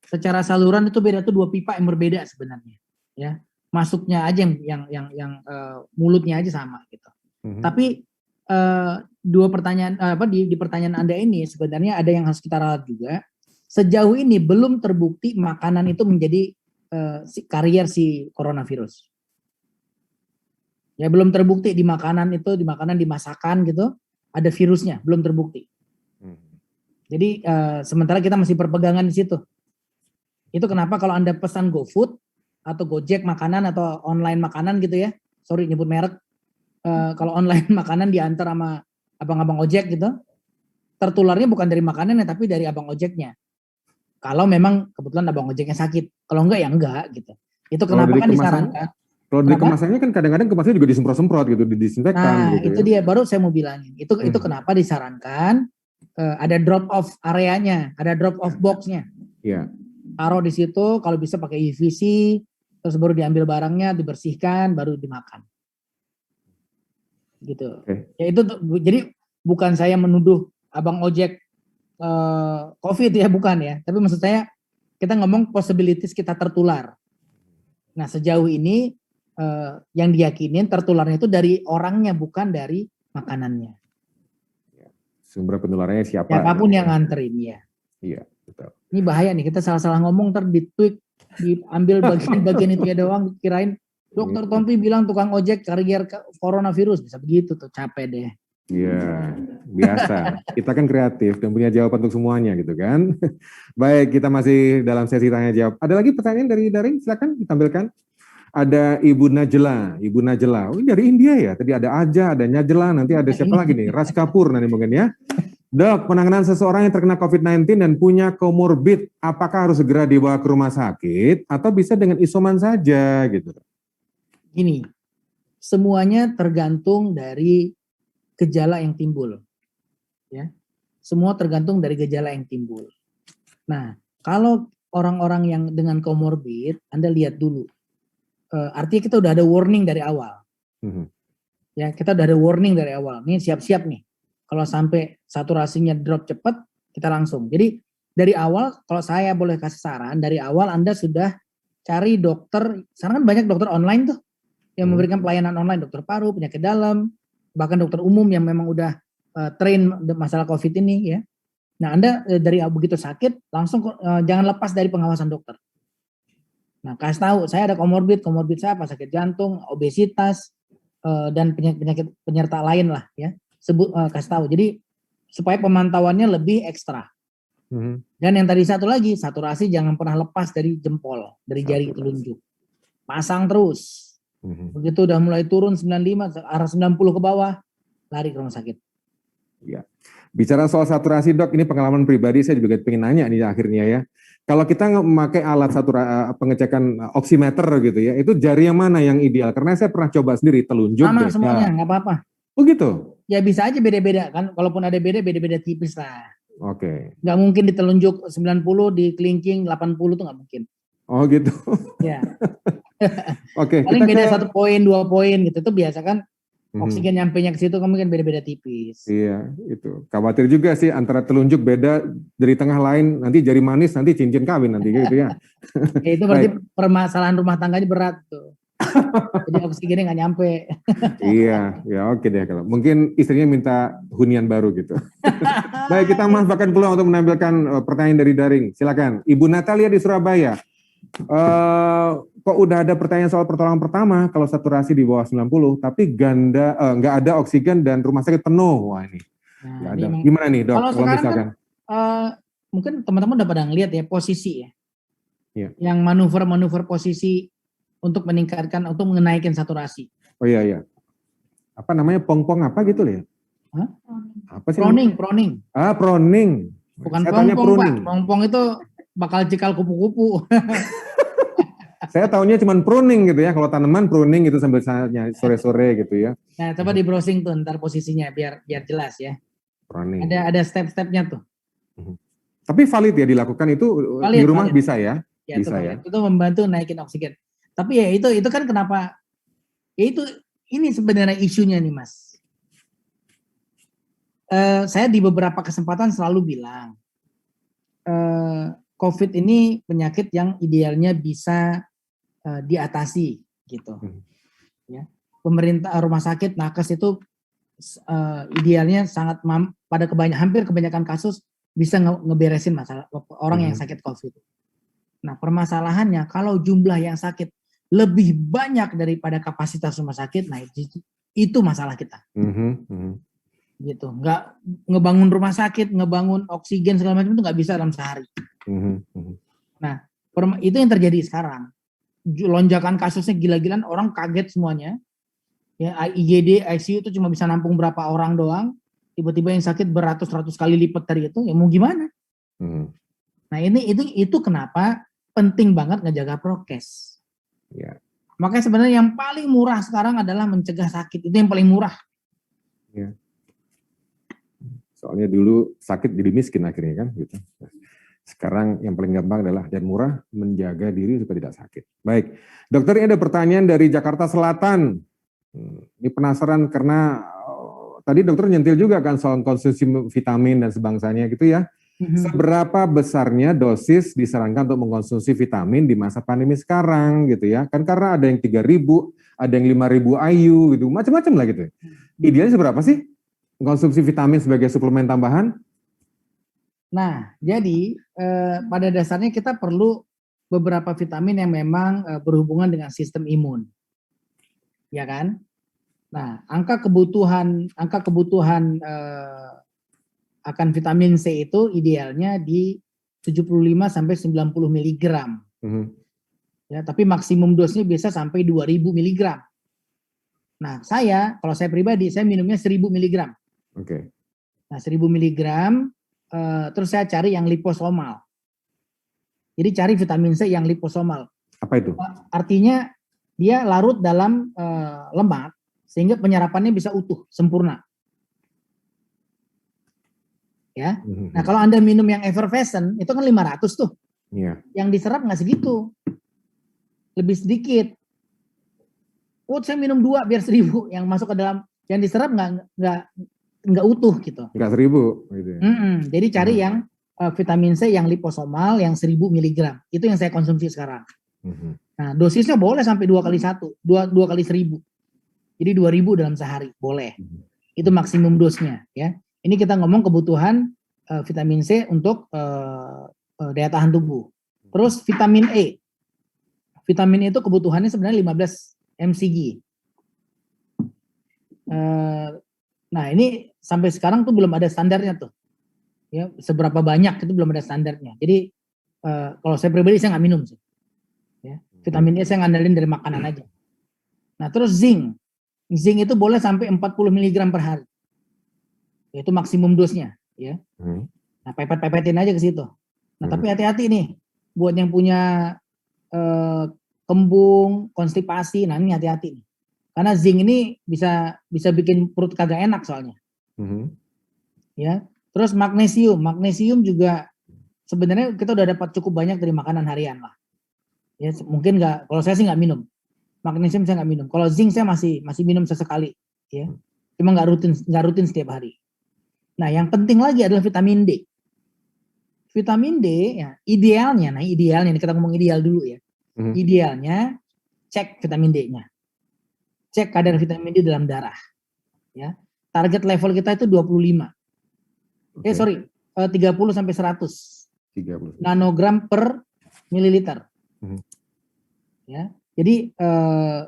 Secara saluran itu beda tuh, dua pipa yang berbeda sebenarnya. Ya, masuknya aja yang mulutnya aja sama gitu. Tapi dua pertanyaan di pertanyaan Anda ini sebenarnya ada yang harus kita ralat juga. Sejauh ini belum terbukti makanan itu menjadi karier si coronavirus. Ya belum terbukti di makanan itu, di masakan gitu ada virusnya, belum terbukti. Jadi sementara kita masih berpegangan di situ. Itu kenapa kalau Anda pesan GoFood atau Gojek makanan atau online makanan gitu ya, sorry nyebut merek, kalau online makanan diantar sama abang-abang ojek gitu, tertularnya bukan dari makanannya tapi dari abang ojeknya. Kalau memang kebetulan abang ojeknya sakit, kalau enggak ya enggak gitu. Itu kenapa kan disarankan. Kalau dari kemasannya kan kadang-kadang kemasannya juga disemprot-semprot gitu, didisinfektan. Nah gitu itu dia, baru saya mau bilangin. Itu kenapa disarankan ada drop off areanya, ada drop off boxnya. Iya. Taruh di situ, kalau bisa pakai UVC, terus baru diambil barangnya, dibersihkan, baru dimakan. Gitu. Ya itu jadi bukan saya menuduh abang ojek COVID ya, bukan ya. Tapi maksud saya kita ngomong possibilities kita tertular. Nah sejauh ini yang diyakinin tertularnya itu dari orangnya, bukan dari makanannya. Sumber penularannya siapa? Siapapun yang nganterin ya. Iya, betul. Ini bahaya nih, kita salah-salah ngomong ntar di-tweak, diambil bagian-bagian itu ya doang, kirain Dokter Tompi bilang tukang ojek karier coronavirus, bisa begitu tuh, capek deh. Iya, biasa. Kita kan kreatif dan punya jawaban untuk semuanya gitu kan. Baik, kita masih dalam sesi tanya jawab. Ada lagi pertanyaan dari daring? Silakan ditampilkan. Ada Ibu Najla. Oh, ini dari India ya. Tadi ada Aja, ada Najla, nanti ada siapa lagi nih? Ras Kapur nanti mungkin ya. Dok, penanganan seseorang yang terkena COVID-19 dan punya komorbid, apakah harus segera dibawa ke rumah sakit atau bisa dengan isoman saja gitu? Gini, semuanya tergantung dari gejala yang timbul. Ya. Semua tergantung dari gejala yang timbul. Nah, kalau orang-orang yang dengan komorbid, Anda lihat dulu. Artinya kita udah ada warning dari awal. Ya, kita udah ada warning dari awal. Nih siap-siap nih. Kalau sampai saturasinya drop cepat, kita langsung. Jadi dari awal, kalau saya boleh kasih saran, dari awal Anda sudah cari dokter. Sekarang kan banyak dokter online tuh yang memberikan pelayanan online, dokter paru, penyakit dalam, bahkan dokter umum yang memang udah train masalah COVID ini ya. Nah Anda dari begitu sakit langsung jangan lepas dari pengawasan dokter. Nah kasih tahu saya ada komorbid saya apa, sakit jantung, obesitas dan penyakit penyerta lain lah ya. kasih tahu. Jadi supaya pemantauannya lebih ekstra. Dan yang tadi satu lagi, saturasi jangan pernah lepas dari jempol, dari jari telunjuk. Pasang terus. Begitu udah mulai turun 95, arah 90 ke bawah, lari ke rumah sakit. Ya. Bicara soal saturasi dok, ini pengalaman pribadi saya juga pengen nanya nih akhirnya ya. Kalau kita memakai alat pengecekan oximeter gitu ya, itu jari yang mana yang ideal? Karena saya pernah coba sendiri, telunjuk sama beda. Semuanya, nggak apa-apa. Oh gitu? Ya bisa aja beda-beda kan, kalaupun ada beda-beda tipis lah. Oke. Nggak mungkin di telunjuk 90, di kelingking 80 tuh nggak mungkin. Oh gitu. Ya. Oke. Paling beda 1 poin, 2 poin gitu, itu biasa kan. Oksigen nyampenya ke situ kan mungkin beda-beda tipis. Iya, itu. Khawatir juga sih antara telunjuk beda dari tengah lain, nanti jari manis, nanti cincin kawin nanti gitu ya. Ya itu berarti permasalahan rumah tangganya berat tuh. Jadi oksigennya nggak nyampe. Iya, ya oke deh kalau. Mungkin istrinya minta hunian baru gitu. Baik, kita manfaatkan peluang untuk menampilkan pertanyaan dari daring. Silakan, Ibu Natalia di Surabaya. Kok udah ada pertanyaan soal pertolongan pertama kalau saturasi di bawah 90, tapi nggak ada oksigen dan rumah sakit penuh. Wah ini. Nah, ada. Gimana nih dok? Kalau sekarang misalkan, kan mungkin teman-teman udah pada ngeliat ya posisi ya. Iya. Yang manuver-manuver posisi untuk meningkatkan, untuk menaikkan saturasi. Oh iya. Apa namanya pong-pong apa gitu ya? Hah? Apa sih? Proning. Ah, proning. Bukan pong-pong Pak. Pong-pong itu bakal cikal kupu-kupu. Saya tahunya cuma pruning gitu ya. Kalau tanaman pruning itu sambil sore-sore gitu ya. Nah, coba di browsing tuh ntar posisinya biar jelas ya. Pruning. Ada step-stepnya tuh. Tapi valid ya dilakukan itu valid, di rumah valid. Bisa ya? Ya, bisa ya. Itu membantu naikin oksigen. Tapi ya itu kan kenapa? Ya itu ini sebenarnya isunya nih Mas. Saya di beberapa kesempatan selalu bilang COVID ini penyakit yang idealnya bisa diatasi gitu. Ya, pemerintah rumah sakit nakes itu idealnya sangat pada hampir kebanyakan kasus bisa ngeberesin masalah orang yang sakit COVID. Nah permasalahannya kalau jumlah yang sakit lebih banyak daripada kapasitas rumah sakit, nah itu masalah kita. Gitu, nggak ngebangun rumah sakit, ngebangun oksigen segala macam itu nggak bisa dalam sehari. Nah itu yang terjadi sekarang. Lonjakan kasusnya gila-gilaan, orang kaget semuanya. Ya, IGD, ICU itu cuma bisa nampung berapa orang doang. Tiba-tiba yang sakit beratus-ratus kali lipat dari itu, ya mau gimana? Nah itu kenapa penting banget ngejaga prokes. Ya. Makanya sebenarnya yang paling murah sekarang adalah mencegah sakit, itu yang paling murah. Ya. Soalnya dulu sakit jadi miskin akhirnya kan, gitu. Sekarang yang paling gampang adalah dan murah menjaga diri supaya tidak sakit. Baik, dokter ini ada pertanyaan dari Jakarta Selatan. Ini penasaran karena tadi dokter nyentil juga kan soal konsumsi vitamin dan sebangsanya gitu ya. Seberapa besarnya dosis disarankan untuk mengkonsumsi vitamin di masa pandemi sekarang gitu ya? Kan karena ada yang 3.000, ada yang 5.000 IU gitu, macam-macam lah gitu. Idealnya seberapa sih konsumsi vitamin sebagai suplemen tambahan? Nah, jadi pada dasarnya kita perlu beberapa vitamin yang memang berhubungan dengan sistem imun, ya kan? Nah, angka kebutuhan akan vitamin C itu idealnya di 75 sampai 90 mg. Ya, tapi maksimum dosnya bisa sampai 2000 mg. Nah, kalau saya pribadi, saya minumnya 1000 mg. Oke. Nah, 1000 mg, terus saya cari yang liposomal. Jadi cari vitamin C yang liposomal. Apa itu? Artinya dia larut dalam lemak, sehingga penyerapannya bisa utuh, sempurna. Ya. Nah, kalau Anda minum yang effervescent, itu kan 500 tuh. Iya. Yang diserap nggak segitu. Lebih sedikit. Saya minum 2 biar 1000. Yang masuk ke dalam, yang diserap nggak utuh gitu. Nggak 1000 gitu ya. Jadi cari yang vitamin C yang liposomal yang 1000 mg. Itu yang saya konsumsi sekarang. Nah, dosisnya boleh sampai 2 kali 1, 2 kali 1000. Jadi 2000 dalam sehari, boleh. Itu maksimum dosnya ya. Ini kita ngomong kebutuhan vitamin C untuk daya tahan tubuh. Terus vitamin E. Vitamin E itu kebutuhannya sebenarnya 15 mcg. 15 Nah ini sampai sekarang tuh belum ada standarnya tuh. Ya, seberapa banyak itu belum ada standarnya. Jadi kalau saya pribadi saya nggak minum sih. Ya, vitamin E saya ngandelin dari makanan aja. Nah terus zinc itu boleh sampai 40 mg per hari. Itu maksimum dosnya. Ya. Nah pepet-pepetin aja ke situ. Nah tapi hati-hati nih, buat yang punya kembung, konstipasi, nah ini hati-hati nih. Karena zinc ini bisa bikin perut kagak enak soalnya. Ya. Terus magnesium juga sebenarnya kita udah dapat cukup banyak dari makanan harian lah. Ya mungkin nggak, kalau saya sih nggak minum. Magnesium saya nggak minum. Kalau zinc saya masih minum sesekali. Ya. Cuma nggak rutin setiap hari. Nah yang penting lagi adalah vitamin D. Vitamin D ya idealnya nih kita ngomong ideal dulu ya. Idealnya cek vitamin D-nya. Cek kadar vitamin D dalam darah. Ya. Target level kita itu 25. 30 sampai 100 nanogram per mililiter. Ya. Jadi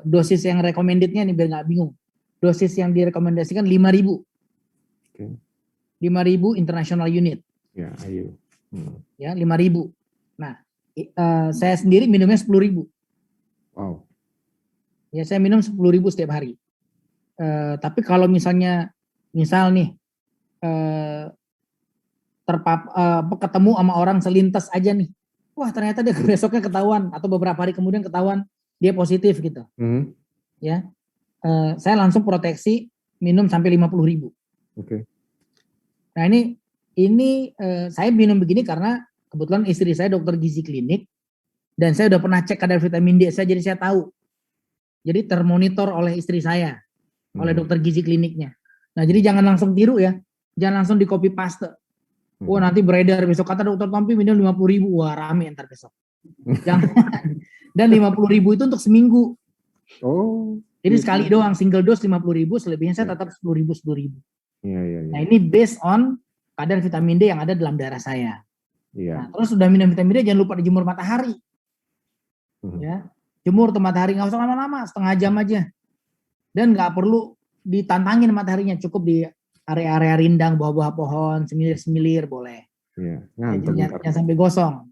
dosis yang recommended-nya nih biar nggak bingung. Dosis yang direkomendasikan 5.000. 5.000 international unit. Ya, ayo. Ya, 5.000. Nah, saya sendiri minumnya 10.000. Wow. Ya, saya minum 10.000 setiap hari. Tapi kalau misal nih ketemu sama orang selintas aja nih, wah ternyata dia besoknya ketahuan atau beberapa hari kemudian ketahuan dia positif gitu. Ya, saya langsung proteksi minum sampai 50.000. Nah ini saya minum begini karena kebetulan istri saya dokter gizi klinik dan saya udah pernah cek kadar vitamin D saya, jadi saya tahu. Jadi termonitor oleh istri saya, oleh dokter gizi kliniknya. Nah jadi jangan langsung tiru ya, jangan langsung di copy paste. Wah nanti beredar besok kata dokter Tompi minum 50.000, wah rame ntar besok. Jangan. Dan 50.000 itu untuk seminggu. Jadi sekali doang single dose 50.000, selebihnya saya tetap 10.000. Nah ini based on kadar vitamin D yang ada dalam darah saya. Nah, terus sudah minum vitamin D jangan lupa dijemur matahari. Ya, jemur tuh matahari nggak usah lama-lama, setengah jam aja. Dan nggak perlu ditantangin mataharinya, cukup di area-area rindang, bawah-bawah pohon, semilir-semilir boleh. Jangan sampai gosong.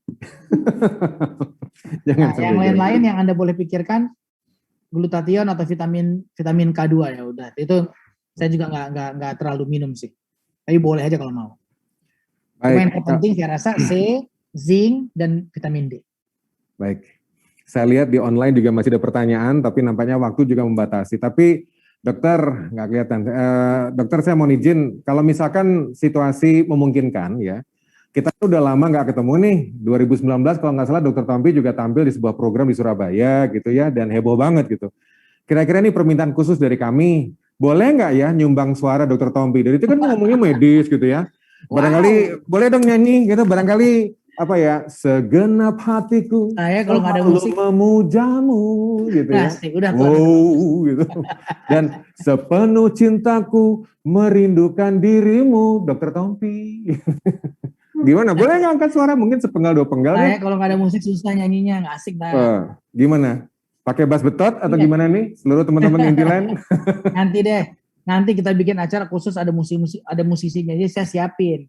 Yang lain-lain yang Anda boleh pikirkan glutathione atau vitamin K2 ya udah. Itu saya juga nggak terlalu minum sih. Tapi boleh aja kalau mau. Cuma yang penting saya rasa C, zinc, dan vitamin D. Baik. Saya lihat di online juga masih ada pertanyaan, tapi nampaknya waktu juga membatasi. Tapi dokter, nggak kelihatan. Dokter saya mau izin, kalau misalkan situasi memungkinkan ya, kita udah lama nggak ketemu nih. 2019 kalau nggak salah dokter Tompi juga tampil di sebuah program di Surabaya gitu ya, dan heboh banget gitu. Kira-kira ini permintaan khusus dari kami. Boleh nggak ya nyumbang suara dokter Tompi? Dari itu kan ngomongnya medis gitu ya. Barangkali boleh dong nyanyi gitu, barangkali apa ya, segenap hatiku kalau nggak ada musik memujamu gitu ya. Udah, gitu. Dan sepenuh cintaku merindukan dirimu dokter Tompi. Gimana? Boleh nggak angkat suara mungkin sepenggal dua penggal? Kalau nggak ada musik susah nyanyinya, nggak asik dah. Gimana? Pakai bass betot atau gimana nih seluruh teman-teman Intiland? Nanti kita bikin acara khusus ada musisinya, jadi saya siapin.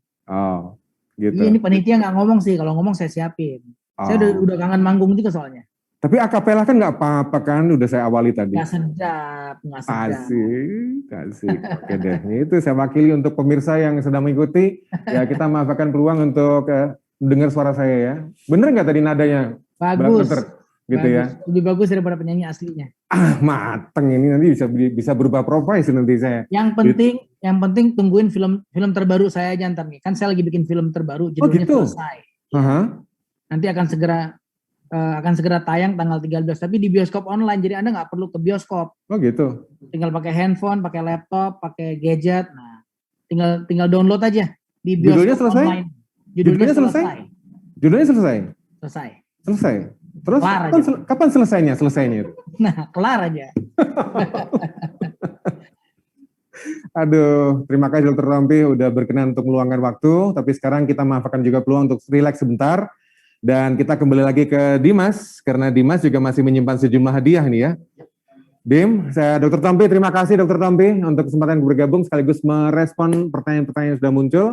Gitu. Iya, ini panitia nggak ngomong sih, kalau ngomong saya siapin. Saya udah kangen manggung juga soalnya. Tapi akapela kan nggak apa-apa kan, udah saya awali tadi. Nggak sedap. Asik. Oke deh, itu saya wakili untuk pemirsa yang sedang mengikuti. Ya kita manfaatkan peluang untuk dengar suara saya ya. Bener nggak tadi nadanya? Bagus. Gitu bagus. Ya. Lebih bagus daripada penyanyi aslinya. Mateng ini nanti bisa berubah profesi nanti saya. Yang penting tungguin film terbaru saya aja ntar nih. Kan saya lagi bikin film terbaru judulnya Selesai. Nanti akan segera tayang tanggal 13, tapi di bioskop online, jadi Anda nggak perlu ke bioskop. Gitu. Tinggal pakai handphone, pakai laptop, pakai gadget. Nah, tinggal download aja di bioskop online. Judulnya selesai. Judulnya selesai. Selesai. Terus kapan selesainya itu? Nah, kelar aja. Aduh, terima kasih Dr. Tompi udah berkenan untuk meluangkan waktu, tapi sekarang kita manfaatkan juga peluang untuk relax sebentar, dan kita kembali lagi ke Dimas, karena Dimas juga masih menyimpan sejumlah hadiah nih ya. Dim, saya Dr. Tompi, terima kasih Dr. Tompi untuk kesempatan bergabung sekaligus merespon pertanyaan-pertanyaan yang sudah muncul.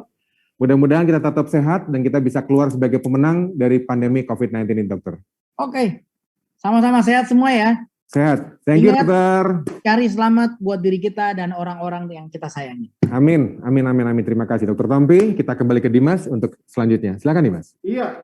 Mudah-mudahan kita tetap sehat dan kita bisa keluar sebagai pemenang dari pandemi COVID-19 ini, dokter. Oke, sama-sama sehat semua ya. Sehat. Thank you, Ingat, dokter. Cari selamat buat diri kita dan orang-orang yang kita sayangi. Amin, amin, amin, amin. Terima kasih, Dr. Tompi. Kita kembali ke Dimas untuk selanjutnya. Silakan, Dimas. Iya.